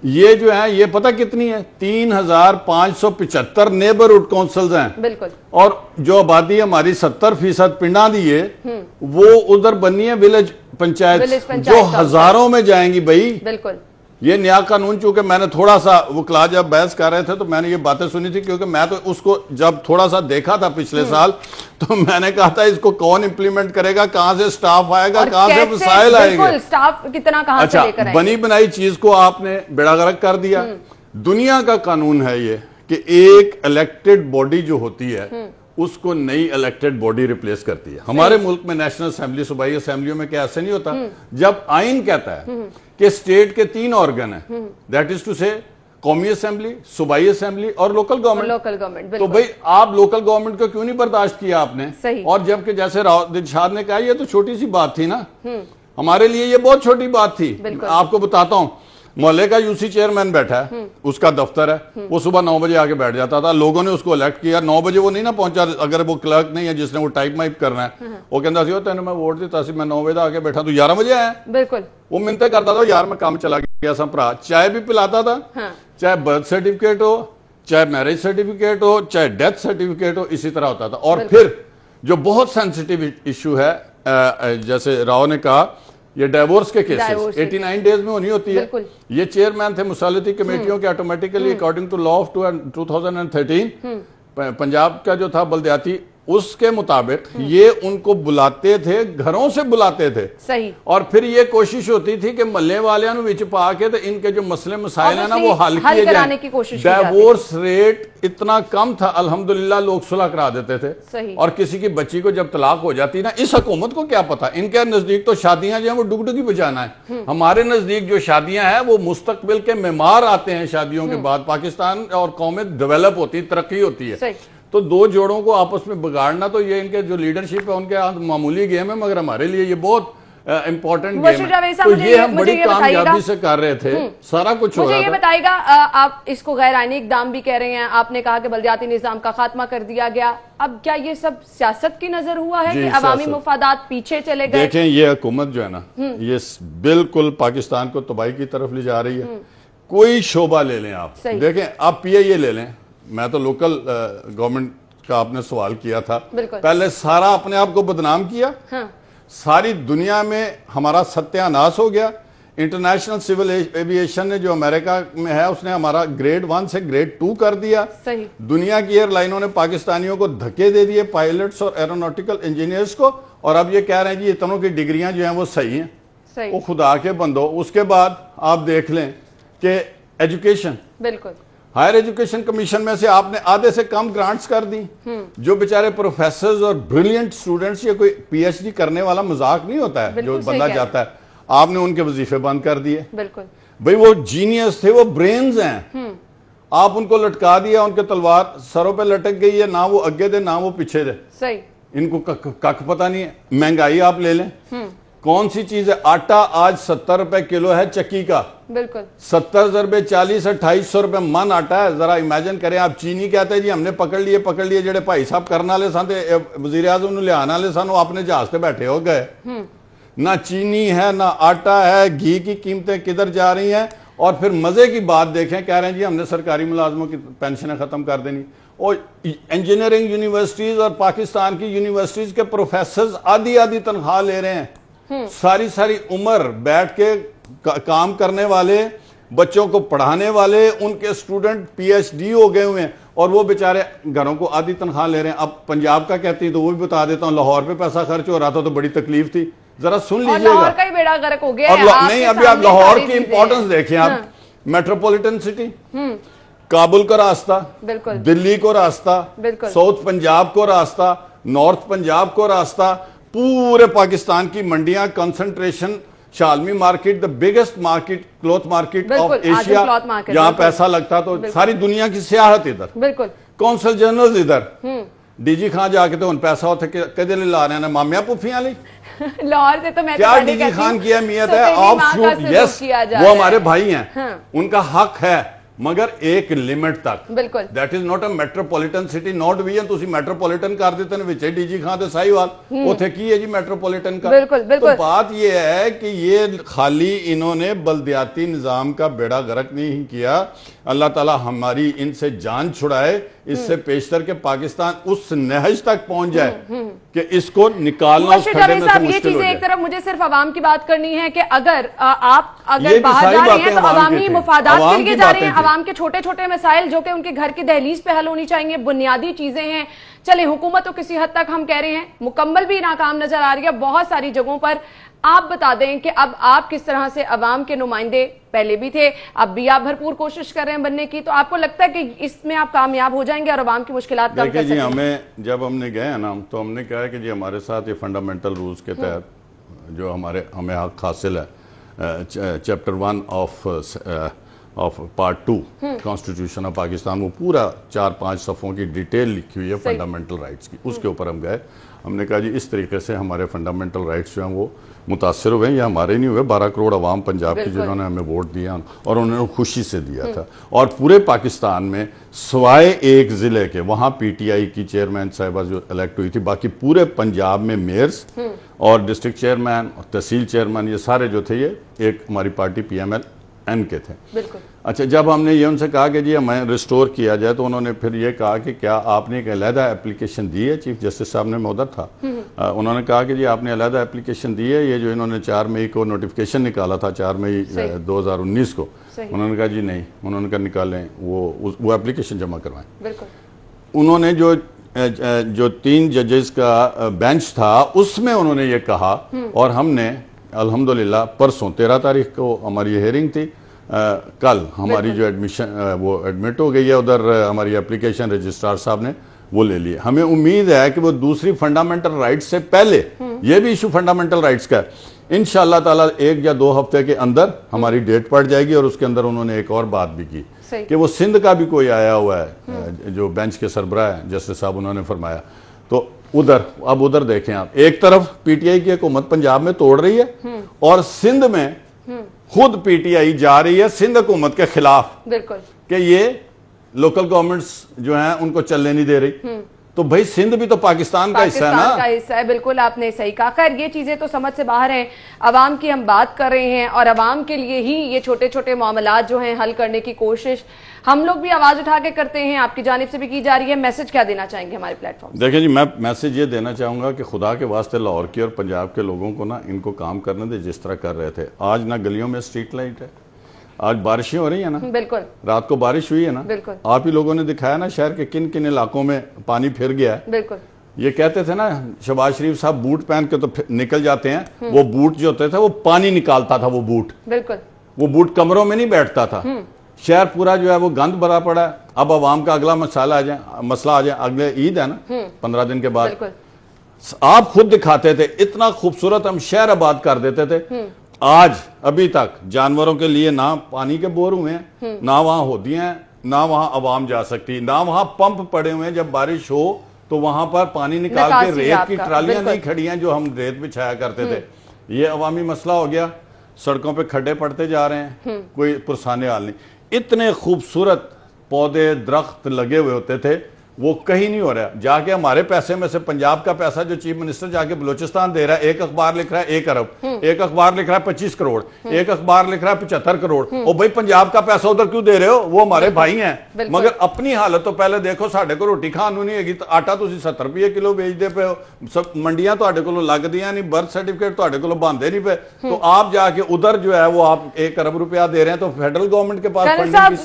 ये जो है ये पता कितनी है? 3575 नेबरहुड काउंसिल्स हैं। बिल्कुल। और जो आबादी हमारी 70% पिंडा दी है वो उधर बनी है विलेज पंचायत जो हजारों में जाएंगी भाई। बिल्कुल। ये नया कानून, चूंकि मैंने थोड़ा सा वो क्लास जब बहस कर रहे थे तो मैंने ये बातें सुनी थी, क्योंकि मैं तो उसको जब थोड़ा सा देखा था पिछले साल, तो मैंने कहा था इसको कौन इंप्लीमेंट करेगा, कहाँ से स्टाफ आएगा, कहाँ से वसाइल आएंगे, स्टाफ कितना कहाँ से लेकर आएंगे। बनी बनाई चीज को आपने बेड़ागर्क कर दिया। दुनिया का कानून है ये कि एक इलेक्टेड बॉडी जो होती है उसको नई इलेक्टेड बॉडी रिप्लेस करती है। हमारे मुल्क में नेशनल असेंबली, सूबाई असेंबलियों में क्या ऐसे नहीं होता? जब आइन कहता है कि स्टेट के 3 ऑर्गन है, दैट इज टू से कौमी असेंबली, सूबाई असेंबली और लोकल गवर्नमेंट। तो भाई आप लोकल गवर्नमेंट को क्यों नहीं बर्दाश्त किया आपने? और जबकि जैसे राव दिलशाद ने कहा ये तो छोटी सी बात थी ना, हमारे लिए ये बहुत छोटी बात थी। आपको बताता हूं, मोहल्ले का यूसी चेयरमैन बैठा है, उसका दफ्तर है, वो सुबह 9 बजे आके बैठ जाता था। लोगों ने उसको इलेक्ट किया, 9 बजे वो नहीं ना पहुंचा, अगर वो क्लर्क नहीं है जिसने वो टाइप माइप करना है, वो कहता सी तेन मैं वोट दिता सी, मैं 9 बजे आके बैठा, तू 11 बजे आया। बिल्कुल। वो मिन्नतें करता था, यार मैं काम चला गया सा भरा, चाय भी पिलाता था। चाहे बर्थ सर्टिफिकेट हो, चाहे मैरिज सर्टिफिकेट हो, चाहे डेथ सर्टिफिकेट हो, इसी तरह होता था। और फिर जो बहुत सेंसिटिव इशू है, जैसे राव ने कहा, ये डाइवोर्स के केसेस 89 डेज में होनी होती है। ये चेयरमैन थे मुसालती कमेटियों के automatically according to law of 2013 Punjab का जो था बलदियाती, उसके मुताबिक ये उनको बुलाते थे, घरों से बुलाते थे। सही। और फिर ये कोशिश होती थी कि मल्ले वाले विच पा के तो इनके जो मसले मसाइल है ना वो हल किए जाए। डाइवोर्स रेट इतना कम था, अल्हम्दुलिल्लाह लोग सुलह करा देते थे। सही। और किसी की बच्ची को जब तलाक हो जाती ना, इस हुकूमत को क्या पता, इनके नजदीक तो शादियां जो है वो डुगडुगी बजाना है। हमारे नजदीक जो शादियां हैं वो मुस्तकबिल के मेमार आते हैं। शादियों के बाद पाकिस्तान और कौमें डेवलप होती है, तरक्की होती है। तो 2 जोड़ों को आपस में बिगाड़ना, तो ये इनके जो लीडरशिप है उनके हाथ मामूली गेम है, मगर हमारे लिए ये बहुत इंपॉर्टेंट गेम है। तो ये हम बड़ी कामयाबी से कर रहे थे, सारा कुछ हो रहा था। मुझे ये बताइएगा, आप इसको गैर आईनी इक़दाम भी कह रहे हैं, आपने कहा कि बलदियाती निजाम का खात्मा कर दिया गया। अब क्या ये सब सियासत की नजर हुआ है कि अवामी मुफादात पीछे चले गए? देखें, ये हुकूमत जो है ना, ये बिल्कुल पाकिस्तान को तबाही की तरफ ले जा रही है। कोई शोबा ले लें आप, देखें आप PIA ले लें, मैं तो लोकल गवर्नमेंट का आपने सवाल किया था, पहले सारा अपने आप को बदनाम किया। सारी दुनिया में हमारा सत्यानाश हो गया। इंटरनेशनल सिविल एविएशन ने जो अमेरिका में है उसने हमारा ग्रेड 1 से ग्रेड 2 कर दिया। सही। दुनिया की एयरलाइनों ने पाकिस्तानियों को धक्के दे दिए, पायलट्स और एरोनॉटिकल इंजीनियर्स को, और अब ये कह रहे हैं जी इतनों की डिग्रियां जो हैं वो सही हैं। वो खुदा के बंदो। उसके बाद आप देख लें कि एजुकेशन, बिल्कुल, हायर एजुकेशन कमीशन में से आपने आधे से कम ग्रांट्स कर दी। जो बेचारे प्रोफेसर और ब्रिलियंट स्टूडेंट्स, ये कोई PhD करने वाला मजाक नहीं होता है जो बंदा जाता है, आपने उनके वजीफे बंद कर दिए। बिल्कुल भाई वो जीनियस थे, वो ब्रेन्स हैं, आप उनको लटका दिया, उनके तलवार सरों पे लटक गई है, ना वो आगे थे ना वो पीछे थे। सही। इनको कख पता नहीं है। महंगाई आप ले लें, कौन सी चीज है? आटा आज 70 रुपए किलो है चक्की का, बिल्कुल 70 रुपए 40 2800 रुपए मन आटा है। जरा इमेजिन करें आप। चीनी कहते हैं जी हमने पकड़ लिए जेडे भाई साहब करने वाले सन वजीर आजम लियाने वाले सन, वो अपने जहाज पे बैठे हो गए। ना चीनी है ना आटा है, घी की कीमतें किधर जा रही हैं। और फिर मजे की बात देखें, कह रहे हैं जी हमने सरकारी मुलाजमों की पेंशनें खत्म कर देनी। और इंजीनियरिंग यूनिवर्सिटीज और पाकिस्तान की यूनिवर्सिटीज के प्रोफेसर आधी तनख्वाह ले रहे हैं। सारी उम्र बैठ के काम करने वाले, बच्चों को पढ़ाने वाले, उनके स्टूडेंट पीएचडी हो गए हुए हैं और वो बेचारे घरों को आधी तनख्वाह ले रहे हैं। अब पंजाब का कहती है तो वो भी बता देता हूं, लाहौर पे पैसा खर्च हो रहा था तो बड़ी तकलीफ थी। जरा सुन लीजिएगा। लाहौर का ही बेड़ा गर्क हो गया है। नहीं, अभी आप लाहौर की इंपॉर्टेंस देखें। आप मेट्रोपॉलिटन सिटी, काबुल का रास्ता, बिल्कुल दिल्ली को रास्ता, बिल्कुल साउथ पंजाब को रास्ता, नॉर्थ पंजाब को रास्ता, पूरे पाकिस्तान की मंडियां, concentration, Shalmi market the biggest market, cloth market of Asia, जहां पैसा लगता तो सारी दुनिया की सियाहत इधर, बिल्कुल कौंसल जनरल इधर। डीजी खान जाके तो पैसा होते कदे ला रहे हैं मामिया पुफिया ली लाहौर से तो मैं क्या डीजी खान की अहमियत है? ऑफ शूट, यस वो हमारे भाई हैं, उनका हक है मगर एक लिमिट तक। बिल्कुल that is not a metropolitan city, not vision. तुसी मेट्रोपॉलिटन कर देते ने विच डीजी खान ते साहिवाल उथे की है जी मेट्रोपॉलिटन का। बिल्कुल बिल्कुल। तो बात ये है कि ये खाली इन्होंने बल्दियाती निजाम का बेड़ा गर्क नहीं किया। अल्लाह ताला हमारी इनसे जान छुड़ाए, इससे पेशतर के पाकिस्तान उस नहज तक पहुंच जाए कि इसको निकालना उस खड्डे में से मुश्किल हो जाए। एक तरफ मुझे सिर्फ आवाम की बात करनी है कि अगर आप बाहर जा रहे हैं तो अवामी मुफादात के लिए जा रहे हैं। आवाम के छोटे छोटे मसाइल जो कि उनके घर की दहलीज पे हल होनी चाहिए, बुनियादी चीजें हैं। चले हुकूमत तो किसी हद तक हम कह रहे हैं मुकम्मल भी नाकाम नजर आ रही है बहुत सारी जगहों पर। आप बता दें कि अब आप किस तरह से अवाम के नुमाइंदे पहले भी थे, अब भी आप भरपूर कोशिश कर रहे हैं बनने की, तो आपको लगता है कि इसमें आप कामयाब हो जाएंगे और अवाम की मुश्किलात कम कर सकेंगे? हमें जब हमने गए ना तो हमने कहा कि जी हमारे साथ ये फंडामेंटल रूल्स के तहत जो हमें हक हासिल है, chapter 1 of part 2 constitution of Pakistan, वो पूरा 4-5 सफ़ों की डिटेल लिखी हुई है फंडामेंटल राइट्स की। उसके ऊपर हम गए, हमने कहा जी इस तरीके से हमारे फंडामेंटल राइट्स जो हैं वो मुतासर हुए। या हमारे नहीं हुए, 12 करोड़ अवाम पंजाब की जिन्होंने हमें वोट दिया और उन्होंने खुशी से दिया था। और पूरे पाकिस्तान में सवाए एक ज़िले के, वहाँ पीटीआई की चेयरमैन साहिबा जो इलेक्ट हुई थी, बाकी पूरे पंजाब में मेयर्स और डिस्ट्रिक्ट चेयरमैन और तहसील चेयरमैन ये सारे जो थे ये एक हमारी पार्टी PMLN के थे। बिल्कुल। अच्छा, जब हमने ये उनसे कहा कि जी हमें रिस्टोर किया जाए तो उन्होंने फिर ये कहा कि क्या आपने एक अलहदा एप्लीकेशन दी है? चीफ जस्टिस साहब ने मैं उधर था, उन्होंने कहा कि जी आपने अलहदा एप्लीकेशन दी है? ये जो इन्होंने 4 मई को नोटिफिकेशन निकाला था, 4 मई 2019 को, उन्होंने कहा जी नहीं। उन्होंने कहा निकालें, वो एप्लीकेशन जमा करवाएं। बिल्कुल। उन्होंने जो 3 जजेस का बेंच था उसमें उन्होंने ये कहा, और हमने अल्हम्दुलिल्लाह परसों 13 तारीख को हमारी हेयरिंग थी, कल हमारी जो एडमिशन वो एडमिट हो गई है, उधर हमारी एप्लीकेशन रजिस्ट्रार साहब ने वो ले ली। हमें उम्मीद है कि वो दूसरी फंडामेंटल राइट्स से पहले, ये भी इशू फंडामेंटल राइट्स का है, इंशाअल्लाह ताला 1 या 2 हफ्ते के अंदर हमारी डेट पड़ जाएगी। और उसके अंदर उन्होंने एक और बात भी की कि वो सिंध का भी कोई आया हुआ है जो बेंच के सरबराह है जस्टिस साहब, उन्होंने फरमाया तो उधर देखें आप, एक तरफ पीटीआई की हुकूमत पंजाब में तोड़ रही है और सिंध में खुद पीटीआई जा रही है सिंध हुकूमत के खिलाफ। बिल्कुल। कि ये लोकल गवर्नमेंट्स जो हैं उनको चलने नहीं दे रही। तो भाई सिंध भी तो पाकिस्तान का हिस्सा है ना। का हिस्सा है, बिल्कुल आपने सही कहा। खैर ये चीजें तो समझ से बाहर हैं, अवाम की हम बात कर रहे हैं और अवाम के लिए ही ये छोटे छोटे मामलात जो हैं हल करने की कोशिश हम लोग भी आवाज उठा के करते हैं, आपकी जानिब से भी की जा रही है। मैसेज क्या देना चाहेंगे हमारे प्लेटफॉर्म? देखिए जी, मैं मैसेज ये देना चाहूंगा कि खुदा के वास्ते लाहौर की और पंजाब के लोगों को ना इनको काम करने दे जिस तरह कर रहे थे। आज ना गलियों में स्ट्रीट लाइट है, आज बारिशें हो रही है ना, बिल्कुल रात को बारिश हुई है ना, बिल्कुल आप ही लोगों ने दिखाया ना शहर के किन किन इलाकों में पानी फिर गया है। बिल्कुल। ये कहते थे ना शहबाज शरीफ साहब बूट पहन के तो निकल जाते हैं, वो बूट जो होते थे वो पानी निकालता था, वो बूट, बिल्कुल वो बूट कमरों में नहीं बैठता था। शहर पूरा जो है वो गंद भरा पड़ा है। अब आवाम का अगला मसला आ जाए, अगले ईद है ना 15 दिन के बाद, आप खुद दिखाते थे इतना खूबसूरत हम शहर आबाद कर देते थे। आज अभी तक जानवरों के लिए ना पानी के बोर हुए हैं, ना वहां होदियां हैं, ना वहां आवाम जा सकती, ना वहां पंप पड़े हुए हैं। जब बारिश हो तो वहां पर पानी निकाल के रेत की ट्रालियां नहीं खड़ी हैं जो हम रेत बिछाया करते थे। ये अवामी मसला हो गया, सड़कों पे खड्डे पड़ते जा रहे हैं, कोई पुरसाने हाल नहीं। इतने खूबसूरत पौधे दरख्त लगे हुए होते थे, वो कहीं नहीं हो रहा। जाके हमारे पैसे में से पंजाब का पैसा जो चीफ मिनिस्टर जाके बलूचिस्तान दे रहा है, एक अखबार लिख रहा है 1 अरब, एक अखबार लिख रहा है 25 करोड़, एक अखबार लिख रहा है 75 करोड़। और भाई पंजाब का पैसा उधर क्यों दे रहे हो? वो हमारे भाई हैं, मगर अपनी हालत तो पहले देखो। साढ़े को रोटी खान नहीं हैगी, तो आटा तुम 70 रुपये किलो बेचते पे हो, सब मंडियां तो को लग दियां नहीं, बर्थ सर्टिफिकेट तो को बांधे नहीं पे, तो आप जाके उधर जो है वो आप 1 अरब रुपया दे रहे हैं। तो फेडरल गवर्नमेंट के पास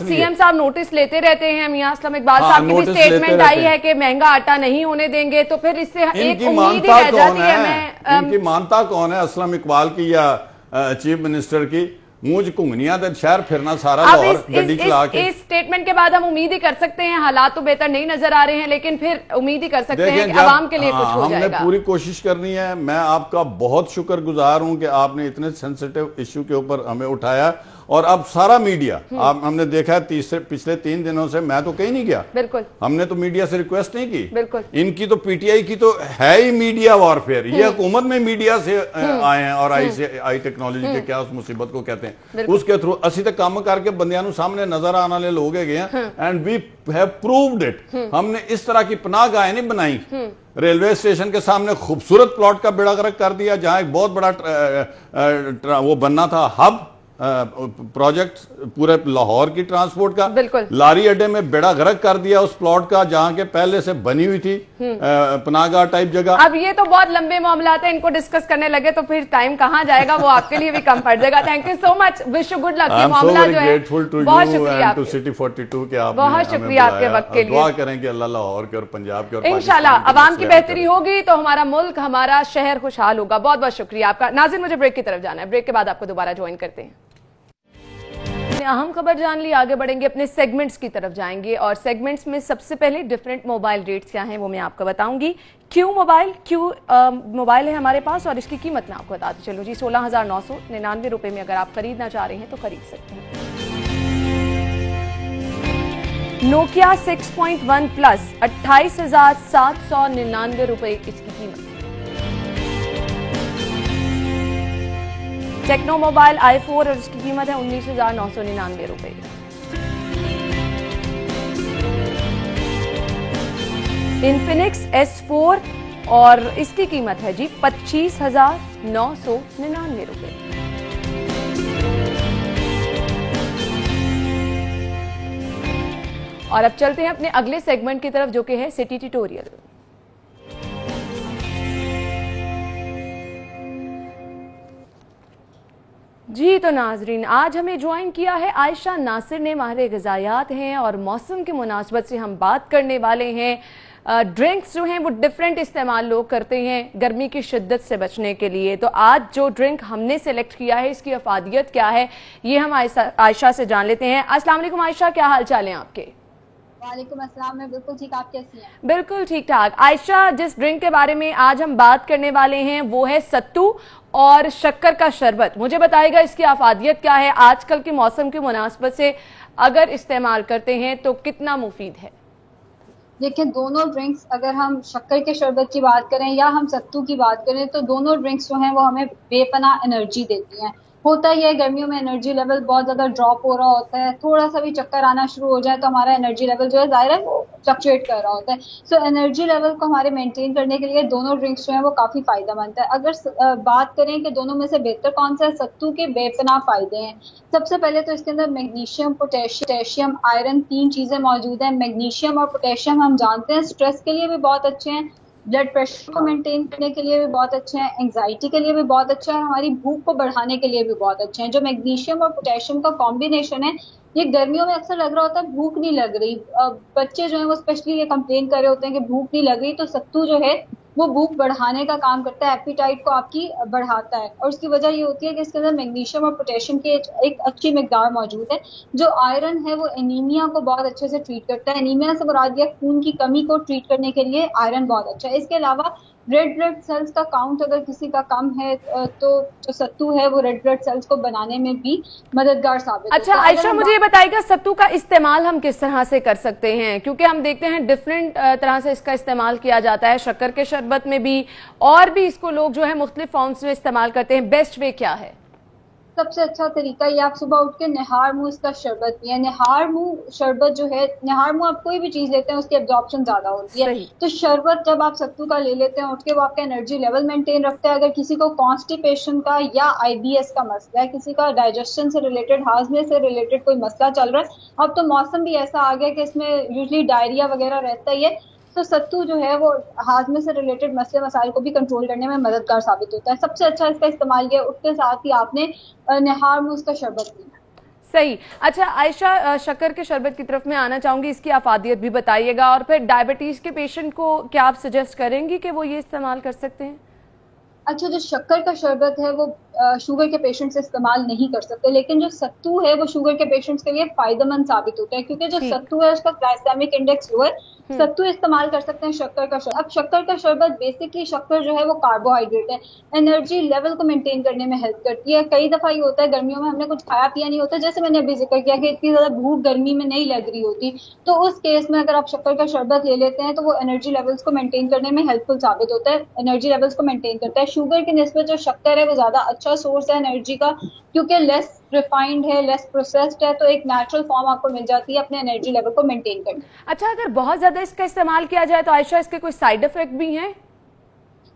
सीएम साहब नोटिस लेते रहते हैं, मियां असलम इकबाल साहब की स्टेटमेंट आई है कि महंगा आटा नहीं होने देंगे, तो फिर इससे एक उम्मीद ही रह जाती है। इनकी मानता कौन है, असलम इकबाल की या चीफ मिनिस्टर की? मुझ घुंगनिया तो शहर फिरना सारा लाहौर गड्डी चला के। इस स्टेटमेंट के बाद हम उम्मीद ही कर सकते हैं, हालात तो बेहतर नहीं नजर आ रहे हैं, लेकिन फिर उम्मीद ही कर सकते हैं कि आवाम के लिए कुछ हो जाएगा। हमने पूरी कोशिश करनी है। मैं आपका बहुत शुक्रगुजार हूं कि आपने इतने सेंसिटिव इश्यू के ऊपर हमें उठाया। और अब सारा मीडिया, आप हमने देखा है पिछले 3 दिनों से मैं तो कहीं नहीं गया, बिल्कुल हमने तो मीडिया से रिक्वेस्ट नहीं की, बिल्कुल। इनकी तो पीटीआई की तो है ही मीडिया वॉरफेयर। ये हुकूमत में मीडिया से आए हैं, और आई टेक्नोलॉजी के क्या उस मुसीबत को कहते हैं, उसके थ्रू असि तो काम करके बंदियां नूं सामने नजर आने वाले लोग हैं, and we have proved it. हमने इस तरह की पनाहगाहें नहीं बनाई। रेलवे स्टेशन के सामने खूबसूरत प्लॉट का बेड़ा गर्क कर दिया, जहां एक बहुत बड़ा वो बनना था हब प्रोजेक्ट पूरे लाहौर की ट्रांसपोर्ट का। बिल्कुल। लारी अड्डे में बेड़ा गर्क कर दिया उस प्लॉट का, जहां के पहले से बनी हुई थी पनाहगाह टाइप जगह। अब ये तो बहुत लंबे मामलात हैं, इनको डिस्कस करने लगे तो फिर टाइम कहाँ जाएगा, वो आपके लिए भी कम पड़ जाएगा। Thank you so much, wish you good luck. ये मामला जो है बहुत शुक्रिया, सिटी 42 के आप बहुत शुक्रिया आपके वक्त के लिए। दुआ करेंगे अल्लाह लाहौर के और पंजाब के और इंशाल्लाह अवाम की बेहतरी होगी तो हमारा मुल्क, हमारा शहर खुशहाल होगा। बहुत बहुत शुक्रिया आपका। नाज़रीन, मुझे ब्रेक की तरफ जाना है, ब्रेक के बाद आपको दोबारा ज्वाइन करते हैं। अहम खबर जान ली, आगे बढ़ेंगे, अपने सेगमेंट्स की तरफ जाएंगे। और सेगमेंट्स में सबसे पहले डिफरेंट मोबाइल रेट्स क्या हैं वो मैं आपको बताऊंगी। क्यू मोबाइल है हमारे पास और इसकी कीमत मैं आपको बताती चलूँ जी। 16,999 रुपए में अगर आप खरीदना चाह रहे हैं तो खरीद सकते हैं। नोकिया 6.1 प्लस 28,799 रुपए इसकी कीमत। टेक्नो मोबाइल i4 और इसकी कीमत है 19,999 रुपए। इन्फिनिक्स S4 और इसकी कीमत है जी 25,999 रुपए। और अब चलते हैं अपने अगले सेगमेंट की तरफ, जो कि है सिटी ट्यूटोरियल। जी तो नाजरीन, आज हमें ज्वाइन किया है आयशा नासिर ने, माहिर ग़िज़ायात हैं, और मौसम की मुनासबत से हम बात करने वाले हैं। ड्रिंक्स जो हैं वो डिफरेंट इस्तेमाल लोग करते हैं गर्मी की शिद्दत से बचने के लिए। तो आज जो ड्रिंक हमने सेलेक्ट किया है इसकी अफादियत क्या है ये हम आयशा से जान लेते हैं। अस्सलाम वालेकुम आयशा, क्या हाल चाल हैं आपके? वालेकुम अस्सलाम, मैं बिल्कुल ठीक, आप कैसी हैं? बिल्कुल ठीक ठाक। आयशा, जिस ड्रिंक के बारे में आज हम बात करने वाले हैं वो है सत्तू और शक्कर का शरबत। मुझे बताइएगा इसकी अफादियत क्या है, आजकल के मौसम की मुनासबत से अगर इस्तेमाल करते हैं तो कितना मुफीद है? देखिए, दोनों ड्रिंक्स, अगर हम शक्कर के शरबत की बात करें या हम सत्तू की बात करें, तो दोनों ड्रिंक्स जो हैं वो हमें बेपनाह एनर्जी देती हैं। होता ही है, गर्मियों में एनर्जी लेवल बहुत ज्यादा ड्रॉप हो रहा होता है, थोड़ा सा भी चक्कर आना शुरू हो जाए तो हमारा एनर्जी लेवल जो है ज़ाहिर है फ्लक्चुएट कर रहा होता है। सो एनर्जी लेवल को हमारे मेंटेन करने के लिए दोनों ड्रिंक्स जो है वो काफी फायदेमंद है। अगर बात करें कि दोनों में से बेहतर कौन सा है, सत्तू के बेपनाह फायदे हैं। सबसे पहले तो इसके अंदर मैग्नीशियम, पोटेशियम, आयरन, 3 चीजें मौजूद हैं। मैग्नीशियम और पोटेशियम हम जानते हैं स्ट्रेस के लिए भी बहुत अच्छे हैं, ब्लड प्रेशर को मेंटेन करने के लिए भी बहुत अच्छे हैं, एंजाइटी के लिए भी बहुत अच्छा है, हमारी भूख को बढ़ाने के लिए भी बहुत अच्छे हैं। जो मैग्नीशियम और पोटेशियम का कॉम्बिनेशन है, ये गर्मियों में अक्सर लग रहा होता है भूख नहीं लग रही, बच्चे जो है वो स्पेशली ये कंप्लेन कर रहे होते हैं कि भूख नहीं लग रही, तो सत्तू जो है वो भूख बढ़ाने का काम करता है, एपिटाइट को आपकी बढ़ाता है। और उसकी वजह ये होती है कि इसके अंदर मैग्नीशियम और पोटेशियम की एक अच्छी मिकदार मौजूद है। जो आयरन है वो एनीमिया को बहुत अच्छे से ट्रीट करता है। एनीमिया से मुराद खून की कमी को ट्रीट करने के लिए आयरन बहुत अच्छा है। इसके अलावा रेड ब्लड सेल्स का काउंट अगर किसी का कम है तो जो सत्तू है वो रेड ब्लड सेल्स को बनाने में भी मददगार साबित अच्छा होता है। आयशा, मुझे ये बताइएगा सत्तू का इस्तेमाल हम किस तरह से कर सकते हैं, क्योंकि हम देखते हैं डिफरेंट तरह से इसका इस्तेमाल किया जाता है, शक्कर के शरबत में भी, और भी इसको लोग जो है मुख्तलिफ फॉर्म्स में इस्तेमाल करते हैं। बेस्ट वे क्या है? सबसे अच्छा तरीका ये आप सुबह उठ के निहार मुंह इसका शरबत पिए। निहार मुंह शरबत जो है, निहार मुंह आप कोई भी चीज लेते हैं उसकी एब्जॉर्प्शन ज्यादा होती है, तो शरबत जब आप सत्तू का ले लेते हैं उठ के, वो आपका एनर्जी लेवल मेंटेन रखता है। अगर किसी को कॉन्स्टिपेशन का या IBS का मसला है, किसी का डाइजेशन से रिलेटेड, हाजमे से रिलेटेड कोई मसला चल रहा है, अब तो मौसम भी ऐसा आ गया कि इसमें यूजली डायरिया वगैरह रहता ही है, तो सत्तू जो है वो हाजमे से रिलेटेड मसले मसाइल को भी कंट्रोल करने में मददगार साबित होता है। सबसे अच्छा इसका इस्तेमाल किया उठते साथ ही आपने निहार मुंह उसका शरबत पीना। सही। अच्छा आयशा, शक्कर के शरबत की तरफ मैं आना चाहूंगी, इसकी अफादियत भी बताइएगा, और फिर डायबिटीज के पेशेंट को क्या आप सजेस्ट करेंगी कि वो ये इस्तेमाल कर सकते हैं? अच्छा, जो शक्कर का शरबत है वो शुगर के पेशेंट्स इस्तेमाल नहीं कर सकते, लेकिन जो सत्तू है वो शुगर के पेशेंट्स के लिए फायदेमंद साबित होता है, क्योंकि जो सत्तू है उसका ग्लाइसेमिक इंडेक्स लो है। सत्तू इस्तेमाल कर सकते हैं शक्कर का शरबत। अब शक्कर का शरबत, बेसिकली शक्कर जो है वो कार्बोहाइड्रेट है, एनर्जी लेवल को मेंटेन करने में हेल्प करती है। कई दफा ये होता है गर्मियों में हमने कुछ खाया पिया नहीं होता, जैसे मैंने अभी जिक्र किया कि इतनी ज्यादा भूख गर्मी में नहीं लग रही होती, तो उस केस में अगर आप शक्कर का शरबत ले लेते हैं तो वो एनर्जी लेवल्स को मेंटेन करने में हेल्पफुल साबित होता है, एनर्जी लेवल्स को मेंटेन करता है। शुगर की निस्बत जो शक्कर है वो ज्यादा अच्छा सोर्स है एनर्जी का, क्योंकि लेस रिफाइंड है, लेस प्रोसेस्ड है, तो एक नेचुरल फॉर्म आपको मिल जाती है अपने एनर्जी लेवल को मेंटेन करने। अच्छा, अगर बहुत ज्यादा इसका इस्तेमाल किया जाए तो आयशा इसके कोई साइड इफेक्ट भी हैं?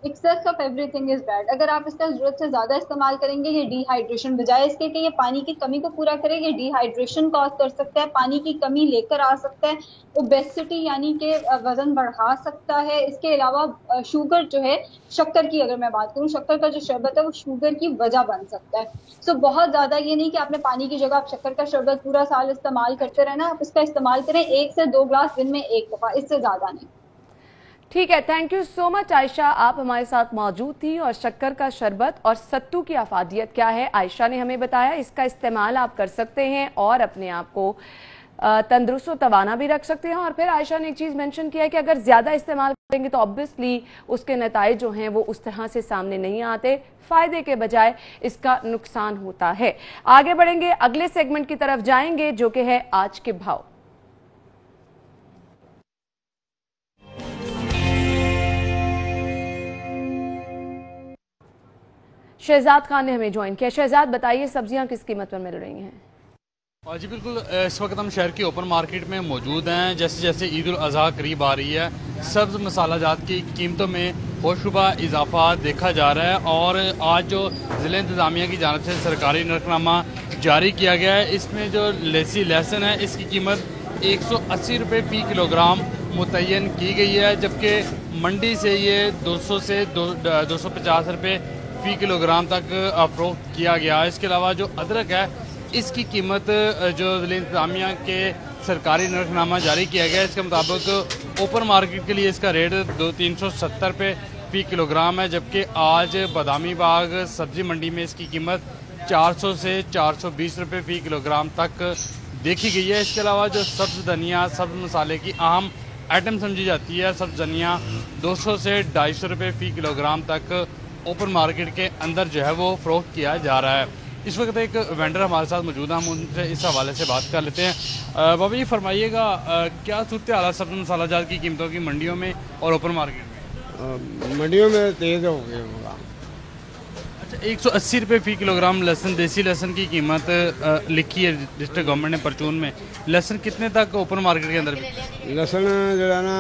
Excess of everything is bad. अगर आप इसका जरूरत से ज्यादा इस्तेमाल करेंगे, ये डिहाइड्रेशन, बजाय इसके कि ये पानी की कमी को पूरा करे, ये डिहाइड्रेशन कॉज कर सकता है, पानी की कमी लेकर आ सकता है, ओबेसिटी यानी कि वजन बढ़ा सकता है। इसके अलावा शुगर जो है, शक्कर की अगर मैं बात करूं, शक्कर का जो शरबत है वो शुगर की वजह बन सकता है। सो बहुत ज्यादा ये नहीं कि आपने पानी की जगह आप शक्कर का शरबत पूरा साल इस्तेमाल करते रहना, आप इसका इस्तेमाल करें 1 से 2 ग्लास दिन में एक दफा, इससे ज्यादा नहीं। ठीक है, thank you so much Ayesha, आप हमारे साथ मौजूद थी, और शक्कर का शरबत और सत्तू की अफादियत क्या है आयशा ने हमें बताया। इसका इस्तेमाल आप कर सकते हैं और अपने आप को तंदुरुस्त और तवाना भी रख सकते हैं। और फिर आयशा ने एक चीज़ मेंशन किया है कि अगर ज़्यादा इस्तेमाल करेंगे तो ऑब्वियसली उसके नताइज जो हैं वो उस तरह से सामने नहीं आते, फ़ायदे के बजाय इसका नुकसान होता है। आगे बढ़ेंगे, अगले सेगमेंट की तरफ जाएंगे जो कि है आज के भाव। शहजाद खान ने हमें ज्वाइन किया। शहजाद, बताइए सब्जियां किस कीमत पर मिल रही हैं? जी बिल्कुल, इस वक्त हम शहर की ओपन मार्केट में मौजूद हैं। जैसे जैसे ईद उल अज़हा करीब आ रही है, सब्ज़ मसाला जात की कीमतों में होशरुबा इजाफा देखा जा रहा है, और आज जो ज़िला इंतज़ामिया की जानिब से सरकारी नरखनामा जारी किया गया है, इसमें जो लेसी लहसुन है इसकी कीमत 180 रुपये फ़ी किलोग्राम मुतय्यन की गई है, जबकि मंडी से ये 200 से 250 रुपये फ़ी किलोग्राम तक फ़रोख्त किया गया। इसके अलावा जो अदरक है इसकी कीमत जो ज़िला इंतज़ामिया के सरकारी नरखनामा जारी किया गया है इसके मुताबिक ओपन मार्केट के लिए इसका रेट 370 रुपये फ़ी किलोग्राम है, जबकि आज बादामी बाग सब्ज़ी मंडी में इसकी कीमत 400 से 420 रुपये फ़ी किलोग्राम तक देखी गई है। इसके अलावा जो सब्ज़ धनिया, सब्ज़ मसाले की अहम आइटम समझी जाती है, सब्ज़ धनिया 200 से 250 रुपये फ़ी किलोग्राम तक ओपन मार्केट के अंदर जो है वो फ़रोख्त किया जा रहा है। इस वक्त एक वेंडर हमारे साथ मौजूद है, हम उनसे इस हवाले से बात कर लेते हैं। बाबा ये फरमाइएगा, क्या सूरत हाल है सब्ज़ मसाला जात की कीमतों की मंडियों में और ओपन मार्केट में? मंडियों में तेज़ हो गया होगा। अच्छा, 180 रुपये फ़ी किलोग्राम लहसुन, देसी लहसुन की कीमत लिखी है डिस्ट्रिक्ट गवर्नमेंट ने परचून में। लहसुन कितने तक ओपन मार्केट के अंदर? लहसुन जो है ना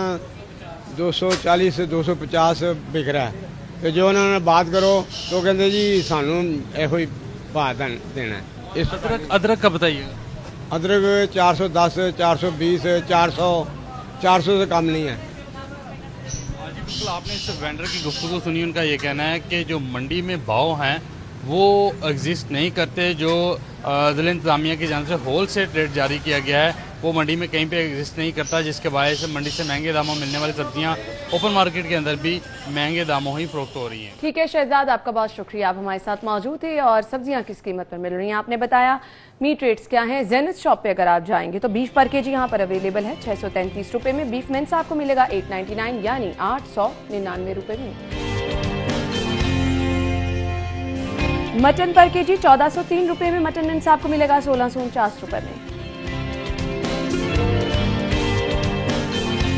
240 से 250 बिक रहा है, तो जो उन्होंने बात करो तो कहते जी सानू एहो ही भाव देना है। इस अदरक का बताइएगा। अदरक 410, 420, 400 से कम नहीं है। बिल्कुल, आपने इस वेंडर की गुफ्तगू सुनी, उनका ये कहना है कि जो मंडी में भाव हैं वो एग्जिस्ट नहीं करते, जो ज़िला इंतज़ामिया की जानिब से होल सेल रेट जारी किया गया है वो मंडी में कहीं पे एग्जिस्ट नहीं करता, जिसके वजह से मंडी से महंगे दामों मिलने वाली सब्जियां ओपन मार्केट के अंदर भी महंगे दामों ही फरोख्त हो रही हैं। ठीक है शहजाद, आपका बहुत शुक्रिया, आप हमारे साथ मौजूद थे। और सब्जियां किस कीमत पर मिल रही हैं आपने बताया। मीट रेट्स क्या हैं? जेनिथ शॉप पे अगर आप जाएंगे तो बीफ पर केजी यहाँ पर अवेलेबल है 633 रुपये में। बीफ मेंस आपको मिलेगा 899 यानी 899 रुपये में। मटन पर केजी 1403 रुपए में मटन मिंस आपको मिलेगा 1649 रुपए में।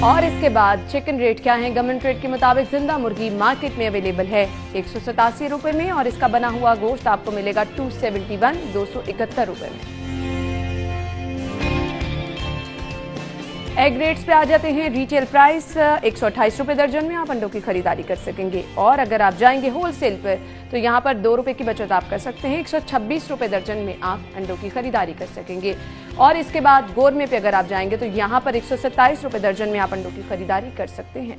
और इसके बाद चिकन रेट क्या है? गवर्नमेंट रेट के मुताबिक जिंदा मुर्गी मार्केट में अवेलेबल है 187 रुपए में और इसका बना हुआ गोश्त आपको मिलेगा 271 रुपए में। एग रेट्स पे आ जाते हैं। रिटेल प्राइस 128 रुपए दर्जन में आप अंडों की खरीदारी कर सकेंगे और अगर आप जाएंगे होलसेल पर तो यहाँ पर 2 रुपए की बचत आप कर सकते हैं। 126 रुपए दर्जन में आप अंडों की खरीदारी कर सकेंगे। और इसके बाद गोरमे पे अगर आप जाएंगे तो यहाँ पर 127 रुपए दर्जन में आप अंडों की खरीदारी कर सकते हैं।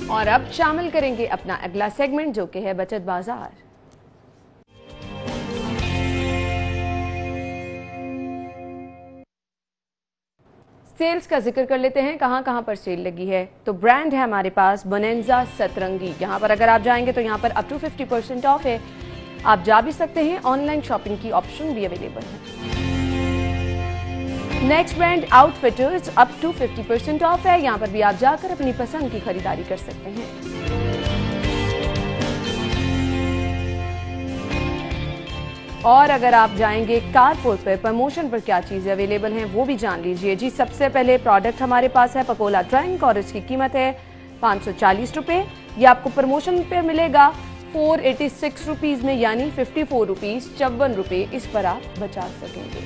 और अब शामिल करेंगे अपना अगला सेगमेंट जो कि है बचत बाजार। सेल्स का जिक्र कर लेते हैं, कहां कहां पर सेल लगी है। तो ब्रांड है हमारे पास बोनेंजा सतरंगी। यहां पर अगर आप जाएंगे तो यहां पर अप टू 50% ऑफ है। आप जा भी सकते हैं, ऑनलाइन शॉपिंग की ऑप्शन भी अवेलेबल है। Next brand Outfitters up to 50% off है। यहां पर भी आप जाकर अपनी पसंद की खरीदारी कर सकते हैं। और अगर आप जाएंगे कारफोर पर प्रमोशन पर क्या चीजें अवेलेबल हैं वो भी जान लीजिए जी। सबसे पहले प्रोडक्ट हमारे पास है पपोला ड्रिंक और इसकी कीमत है 540 रुपए। ये आपको प्रमोशन पे मिलेगा 486 रुपीज में, यानी 54 रुपीज 54 रुपए इस पर आप बचा सकेंगे।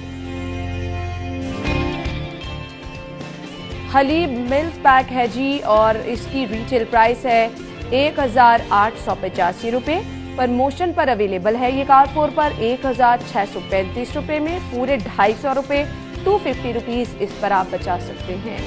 हलीब मिल्क पैक है जी और इसकी रिटेल प्राइस है 1885 रुपए। प्रमोशन पर अवेलेबल है ये कारफोर पर 1635 रुपए में। पूरे 250 रुपए 250 रुपीज इस पर आप बचा सकते हैं।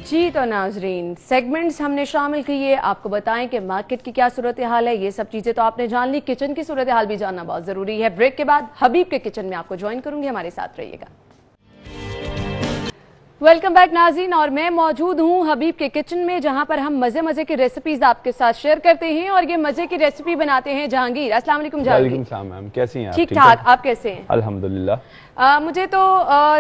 जी तो नाजरीन, सेगमेंट्स हमने शामिल किए, आपको बताएं कि मार्केट की क्या सूरत हाल है। ये सब चीजें तो आपने जान ली, किचन की सूरत हाल भी जानना बहुत जरूरी है। ब्रेक के बाद हबीब के किचन में आपको ज्वाइन करूंगी, हमारे साथ रहिएगा। वेलकम बैक नाज़रीन, और मैं मौजूद हूं हबीब के किचन में जहां पर हम मजे मजे की रेसिपीज आपके साथ शेयर करते हैं और ये मजे की रेसिपी बनाते हैं जहांगीर। अस्सलाम वालेकुम जहांगीर। मैम कैसी हैं आप? ठीक ठाक, आप कैसे हैं? अल्हम्दुलिल्लाह। मुझे तो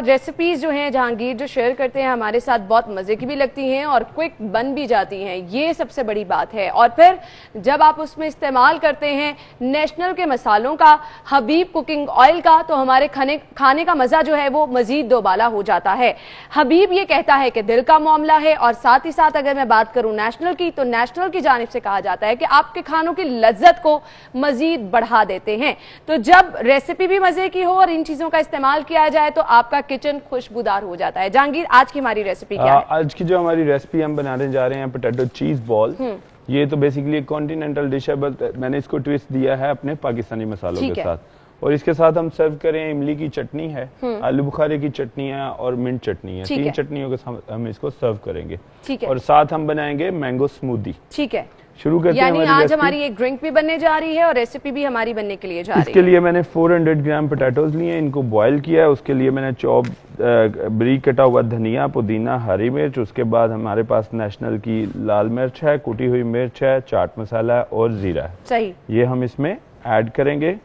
रेसिपीज जो हैं जहांगीर जो शेयर करते हैं हमारे साथ बहुत मजे की भी लगती हैं और क्विक बन भी जाती हैं, ये सबसे बड़ी बात है। और फिर जब आप उसमें इस्तेमाल करते हैं नेशनल के मसालों का, हबीब कुकिंग ऑयल का, तो हमारे खाने का मजा जो है वो मजीद दोबाला हो जाता है। हबीब ये कहता है कि दिल का मामला है, और साथ ही साथ अगर मैं बात करूं नेशनल की, तो नेशनल की जानिब से कहा जाता है कि आपके खानों की लज्जत को मजीद बढ़ा देते हैं। तो जब रेसिपी भी मजे की हो और इन चीजों का इस्तेमाल किया जाए तो आपका किचन खुशबूदार हो जाता है। जहांगीर, आज की हमारी रेसिपी क्या है? आज की जो हमारी रेसिपी हम बनाने जा रहे हैं पोटैटो चीज बॉल। ये तो बेसिकली एक कॉन्टिनेंटल डिश है, बट मैंने इसको ट्विस्ट दिया है अपने पाकिस्तानी मसालों के साथ। और इसके साथ हम सर्व करें, इमली की चटनी है, आलू बुखारे की चटनी है और मिंट चटनी है। 3 चटनियों के साथ हम इसको सर्व करेंगे। और साथ हम बनाएंगे मैंगो स्मूदी। ठीक है, शुरू करते हैं। यानी आज हमारी एक ड्रिंक भी बनने जा रही है और रेसिपी भी हमारी बनने के लिए जा रही है। इसके लिए मैंने 400 ग्राम पोटैटोज लिए, इनको बॉईल किया है। उसके लिए मैंने चॉप बारीक कटा हुआ धनिया, पुदीना, हरी मिर्च, उसके बाद हमारे पास नेशनल की लाल मिर्च है, कुटी हुई मिर्च है, चाट मसाला है और जीरा है। सही, ये हम इसमें ऐड करेंगे।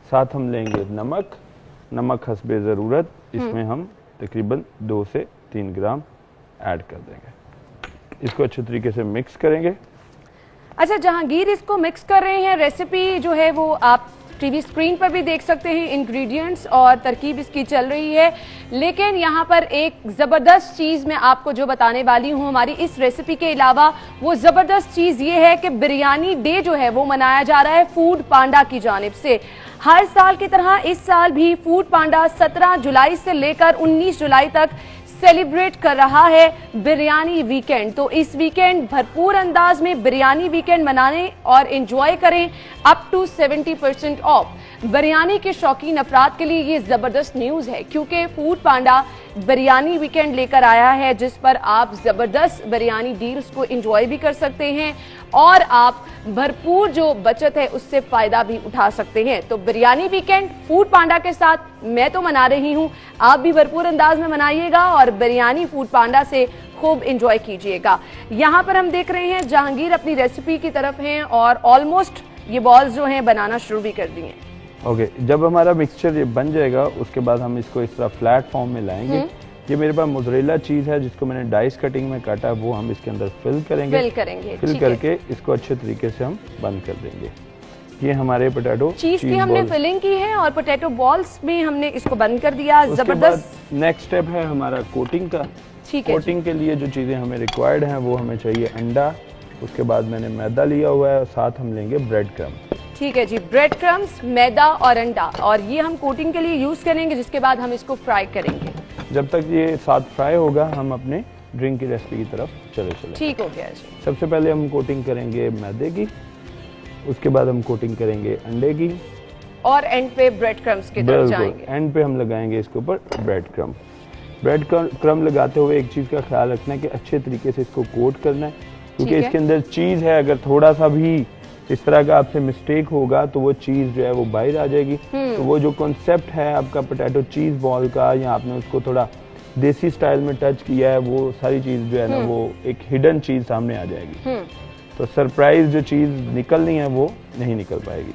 साथ हम लेंगे नमक हस्बे ज़रूरत। इसमें हम तकरीबन 2 से 3 ग्राम ऐड कर देंगे। इसको अच्छे तरीके से मिक्स करेंगे। अच्छा जहांगीर, इसको मिक्स कर रहे हैं, रेसिपी जो है वो आप टीवी स्क्रीन पर भी देख सकते हैं, इंग्रेडिएंट्स और तरकीब इसकी चल रही है। लेकिन यहाँ पर एक जबरदस्त चीज मैं आपको जो बताने वाली हूँ हमारी इस रेसिपी के अलावा, वो जबरदस्त चीज ये है कि बिरयानी डे जो है वो मनाया जा रहा है फूड पांडा की जानिब से। हर साल की तरह इस साल भी फूड पांडा 17 जुलाई से लेकर 19 जुलाई तक सेलिब्रेट कर रहा है बिरयानी वीकेंड। तो इस वीकेंड भरपूर अंदाज में बिरयानी वीकेंड मनाने और एंजॉय करें। Up to 70% of. बिरयानी के शौकीन अफराद के लिए ये जबरदस्त न्यूज है, क्योंकि फूड पांडा बिरयानी वीकेंड लेकर आया है जिस पर आप जबरदस्त बिरयानी डील्स को एंजॉय भी कर सकते हैं और आप भरपूर जो बचत है उससे फायदा भी उठा सकते हैं। तो बिरयानी वीकेंड फूड पांडा के साथ मैं तो मना रही हूं, आप भी भरपूर अंदाज में मनाइएगा और बिरयानी फूड पांडा से खूब इंजॉय कीजिएगा। यहाँ पर हम देख रहे हैं जहांगीर अपनी रेसिपी की तरफ हैं और ऑलमोस्ट ये बॉल्स जो हैं बनाना शुरू भी कर दिए। ओके, जब हमारा मिक्सचर ये बन जाएगा उसके बाद हम इसको इस तरह फ्लैट फॉर्म में लाएंगे। ये मेरे पास मोज़रेला चीज है जिसको मैंने डाइस कटिंग में काटा है, वो हम इसके अंदर फिल करेंगे। फिल करके इसको अच्छे तरीके से हम बंद कर देंगे। ये हमारे पोटैटो चीज की हमने फिलिंग की है और पोटैटो बॉल्स में हमने इसको बंद कर दिया। जबरदस्त। नेक्स्ट स्टेप है हमारा कोटिंग का। कोटिंग के लिए जो चीजें हमें रिक्वायर्ड हैं वो हमें चाहिए अंडा, उसके बाद मैंने मैदा लिया हुआ है और साथ हम लेंगे ब्रेड क्रम। ठीक है जी, ब्रेड क्रम्स, मैदा और अंडा, और ये हम कोटिंग के लिए यूज करेंगे, जिसके बाद हम इसको फ्राई करेंगे। जब तक ये साथ फ्राई होगा हम अपने ड्रिंक की रेसिपी की तरफ चले। ठीक हो गया जी। सबसे पहले हम कोटिंग करेंगे मैदे की, उसके बाद हम कोटिंग करेंगे अंडे की और एंड पे ब्रेड क्रम्स की तरफ जाएंगे। एंड पे हम लगाएंगे इसके ऊपर ब्रेड क्रम। ब्रेड क्रम लगाते हुए एक चीज का ख्याल रखना है कि अच्छे तरीके से इसको कोट करना है, क्योंकि इसके अंदर चीज है। अगर थोड़ा सा भी इस तरह का आपसे मिस्टेक होगा तो वो चीज जो है वो बाहर आ जाएगी। तो वो जो कॉन्सेप्ट है आपका पोटैटो चीज बॉल का, या आपने उसको थोड़ा देसी स्टाइल में टच किया है, वो सारी चीज जो है ना वो एक हिडन चीज सामने आ जाएगी। तो सरप्राइज जो चीज निकलनी है वो नहीं निकल पाएगी।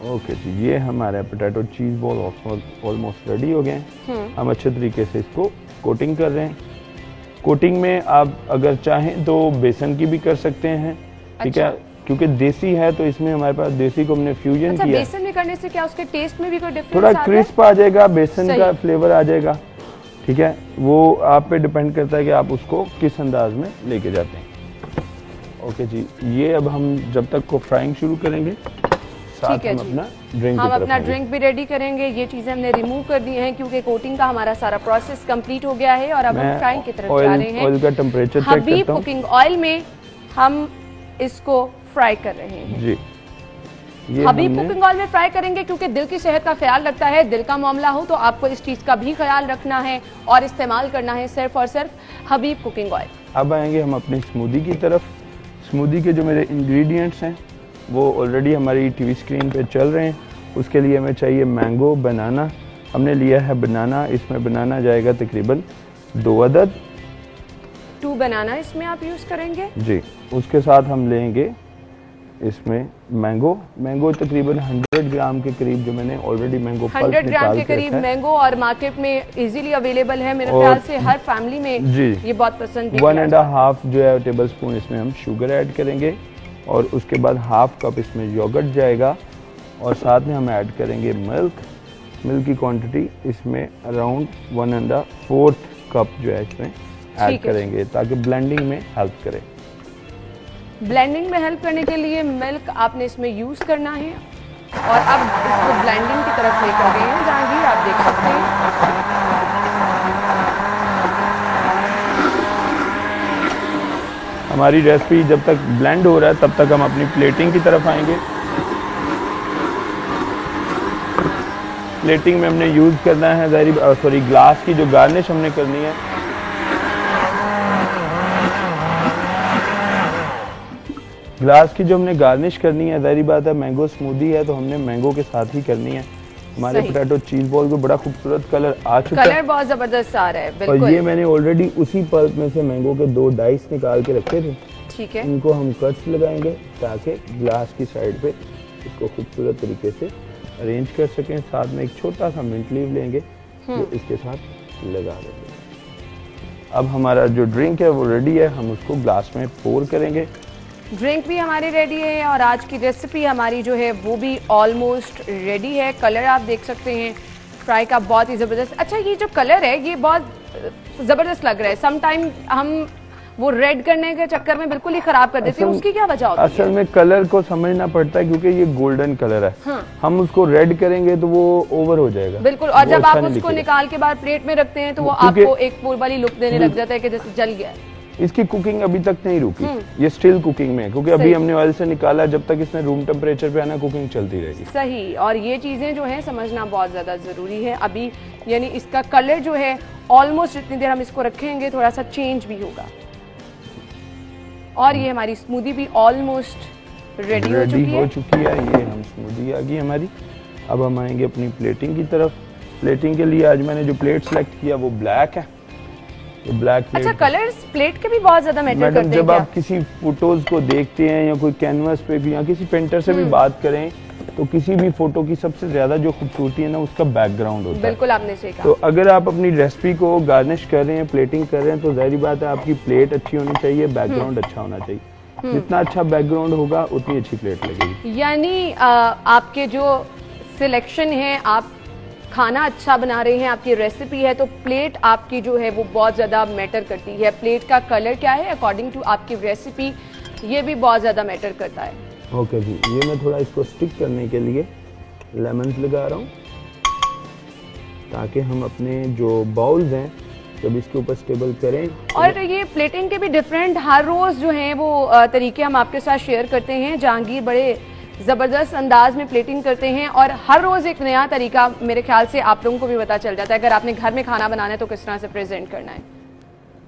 ओके जी, ये हमारे potato cheese ball almost ready हो गए। हम अच्छे तरीके से इसको कोटिंग कर रहे हैं। कोटिंग में आप अगर चाहें तो बेसन की भी कर सकते हैं, ठीक है, क्योंकि देसी है तो इसमें हमारे पास देसी को हमने फ्यूजन किया। बेसन में करने से क्या उसके टेस्ट में भी कोई डिफरेंस थोड़ा क्रिस्प आ जाएगा, बेसन का फ्लेवर आ जाएगा, ठीक है। वो आप पे डिपेंड करता है कि आप उसको किस अंदाज में लेके जाते हैं। ओके जी, ये अब हम जब तक को फ्राइंग शुरू करेंगे साथ हम अपना ड्रिंक भी रेडी करेंगे। ये चीजें हमने रिमूव कर दी हैं क्योंकि कोटिंग का हमारा सारा प्रोसेस कंप्लीट हो गया है और अब हम फ्राइंग की तरफ जा रहे हैं। ऑयल का टेम्परेचर चेक हबीब कुकिंग ऑयल में हम इसको फ्राई कर रहे हैं जी। हबीब कुकिंग ऑयल में फ्राई करेंगे क्योंकि दिल की सेहत का ख्याल रखता है। दिल का मामला हो तो आपको इस चीज का भी ख्याल रखना है और इस्तेमाल करना है सिर्फ और सिर्फ हबीब कुकिंग ऑयल। अब आएंगे हम अपनी स्मूदी की तरफ। स्मूदी के जो मेरे इंग्रेडिएंट्स हैं वो ऑलरेडी हमारी टीवी स्क्रीन पे चल रहे हैं। उसके लिए हमें चाहिए मैंगो, बनाना। हमने लिया है बनाना, इसमें बनाना जाएगा तकरीबन 2 अदद। 2 बनाना इसमें आप यूज करेंगे जी। उसके साथ हम लेंगे इसमें मैंगो तकरीबन 100 ग्राम के करीब, जो मैंने ऑलरेडी मैंगो 100 ग्राम के करीब मैंगो, और मार्केट में इजीली अवेलेबल है मेरे ख्याल से हर फैमिली में जी। ये बहुत पसंद है। 1.5 जो है टेबल स्पून इसमें हम शुगर ऐड करेंगे और उसके बाद 1/2 कप इसमें योगर्ट जाएगा और साथ में हम ऐड करेंगे मिल्क की क्वांटिटी इसमें अराउंड 1.4 कप जो है इसमें ऐड करेंगे ताकि ब्लेंडिंग में हेल्प करे। ब्लेंडिंग में हेल्प करने के लिए मिल्क आपने इसमें यूज करना है और अब इसको ब्लेंडिंग की तरफ लेकर गए हैं जहांगीर, आप देख सकते हैं। हमारी रेसिपी जब तक ब्लेंड हो रहा है तब तक हम अपनी प्लेटिंग की तरफ आएंगे। प्लेटिंग में हमने यूज करना है ग्लास की जो गार्निश हमने करनी है। ग्लास की जो हमने गार्निश करनी है, ज़ाहिर बात है मैंगो स्मूदी है तो हमने मैंगो के साथ ही करनी है। हमारे पोटैटो चीज बॉल को बड़ा खूबसूरत कलर आ चुका है, कलर बहुत जबरदस्त आ रहा है बिल्कुल। और ये मैंने ऑलरेडी उसी पल्प में से मैंगो के 2 डाइस निकाल के रखे थे, ठीक है। इनको हम कट्स लगाएंगे ताकि ग्लास की साइड पे इसको खूबसूरत तरीके से अरेंज कर सकें। साथ में एक छोटा सा मिंट लीव लेंगे जो इसके साथ लगा देंगे। अब हमारा जो ड्रिंक है वो रेडी है, हम उसको ग्लास में पोर करेंगे। ड्रिंक भी हमारी रेडी है और आज की रेसिपी हमारी जो है वो भी ऑलमोस्ट रेडी है। कलर आप देख सकते हैं फ्राई का बहुत ही ज़बरदस्त। अच्छा, ये जो कलर है ये बहुत ज़बरदस्त लग रहा है। समटाइम हम वो रेड करने के चक्कर में बिल्कुल ही खराब कर देते हैं, उसकी क्या वजह होती है? असल में कलर को समझना पड़ता है क्योंकि ये गोल्डन कलर है। हाँ। हम उसको रेड करेंगे तो वो ओवर हो जाएगा बिल्कुल, और जब आप उसको निकाल के बाद प्लेट में रखते हैं तो वो आपको एक पूरी वाली लुक देने लग जाता है कि जैसे जल गया। इसकी कुकिंग अभी तक नहीं रुकी, ये स्टिल कुकिंग में है क्योंकि अभी हमने ऑयल से निकाला, जब तक इसने रूम टेम्परेचर पे आना कुकिंग चलती रहेगी। सही, और ये चीजें जो है समझना बहुत ज्यादा जरूरी है। अभी यानी इसका कलर जो है ऑलमोस्ट जितनी देर हम इसको रखेंगे थोड़ा सा चेंज भी होगा। और ये हमारी स्मूदी भी ऑलमोस्ट रेडी हो चुकी है। ये हम स्मूदी आ गई हमारी। अब हम आएंगे अपनी प्लेटिंग की तरफ। प्लेटिंग के लिए आज मैंने जो प्लेट सेलेक्ट किया वो ब्लैक है, ये ब्लैक प्लेट। अच्छा, कलर्स प्लेट के भी बहुत ज्यादा मैटर करते हैं। मैडम जब आप किसी फोटोज को देखते हैं या कोई कैनवास पे भी या किसी पेंटर से भी बात करें तो किसी भी फोटो की सबसे ज्यादा जो खूबसूरती है ना उसका बैकग्राउंड होता है। बिल्कुल आपने सही कहा। तो अगर आप अपनी रेसिपी को गार्निश कर रहे हैं, प्लेटिंग कर रहे हैं, तो जाहिर बात है आपकी प्लेट अच्छी होनी चाहिए, बैकग्राउंड अच्छा होना चाहिए। जितना अच्छा बैकग्राउंड होगा उतनी अच्छी प्लेट लगेगी। यानी आपके जो सिलेक्शन है, आप खाना अच्छा बना रहे हैं, आपकी रेसिपी है, तो प्लेट आपकी जो है वो बहुत ज्यादा मैटर करती है। प्लेट का कलर क्या है अकॉर्डिंग टू आपकी रेसिपी, ये भी बहुत ज्यादा मैटर करता है। ओके जी, ये मैं थोड़ा इसको स्टिक करने के लिए लेमन लगा रहा हूँ ताकि हम अपने जो बाउल्स हैं जब इसके ऊपर स्टेबल करें। और ये प्लेटिंग के भी डिफरेंट हर रोज जो है वो तरीके हम आपके साथ शेयर करते हैं। जहांगीर बड़े जबरदस्त अंदाज में प्लेटिंग करते हैं और हर रोज एक नया तरीका मेरे ख्याल से आप लोगों को भी पता चल जाता है अगर आपने घर में खाना बनाना है तो किस तरह से प्रेजेंट करना है,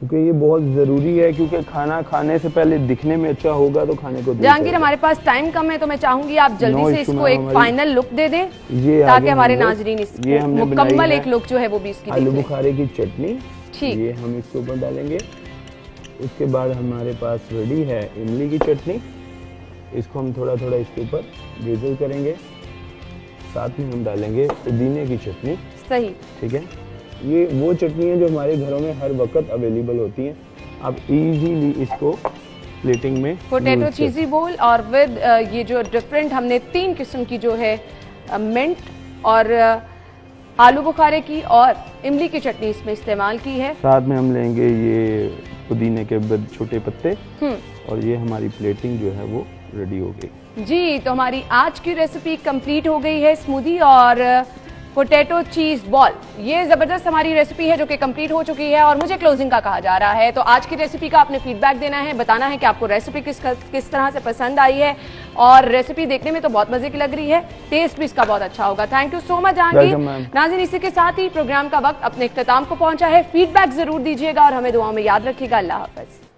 क्योंकि ये बहुत जरूरी है। क्योंकि खाना खाने से पहले दिखने में अच्छा होगा तो खाने को। जहांगीर हमारे पास टाइम कम है तो मैं चाहूंगी आप जल्दी से इसको एक फाइनल लुक दे दें ताकि हमारे नाजरीन इसको मुकम्मल एक लुक जो है वो भी इसकी आलू बुखारे की चटनी। ठीक, ये हम इसके ऊपर डालेंगे। उसके बाद हमारे पास रेडी है इमली की चटनी, इसको हम थोड़ा थोड़ा इसके ऊपर ड्रिजल करेंगे। साथ में हम डालेंगे पुदीने की चटनी। सही, ठीक है। ये वो चटनी है जो हमारे घरों में हर वक्त अवेलेबल होती है। आप इजीली इसको प्लेटिंग में पोटैटो चीज़ी बोल और विद ये जो डिफरेंट हमने 3 किस्म की जो है मिंट और आलू बुखारे की और इमली की चटनी इसमें इस्तेमाल की है। साथ में हम लेंगे ये पुदीने के छोटे पत्ते और ये हमारी प्लेटिंग जो है वो रेडी हो गई जी। तो हमारी आज की रेसिपी कंप्लीट हो गई है, स्मूदी और पोटैटो चीज बॉल। ये जबरदस्त हमारी रेसिपी है जो कि कंप्लीट हो चुकी है और मुझे क्लोजिंग का कहा जा रहा है। तो आज की रेसिपी का आपने फीडबैक देना है, बताना है कि आपको रेसिपी किस तरह से पसंद आई है और रेसिपी देखने में तो बहुत मजे की लग रही है, टेस्ट भी इसका बहुत अच्छा होगा। Thank you so much Jahangir. नाज़रीन, इसी के साथ ही प्रोग्राम का वक्त अपने इख्तिताम को पहुंचा है। फीडबैक जरूर दीजिएगा और हमें दुआओं में याद रखिएगा। अल्लाह हाफ़िज़।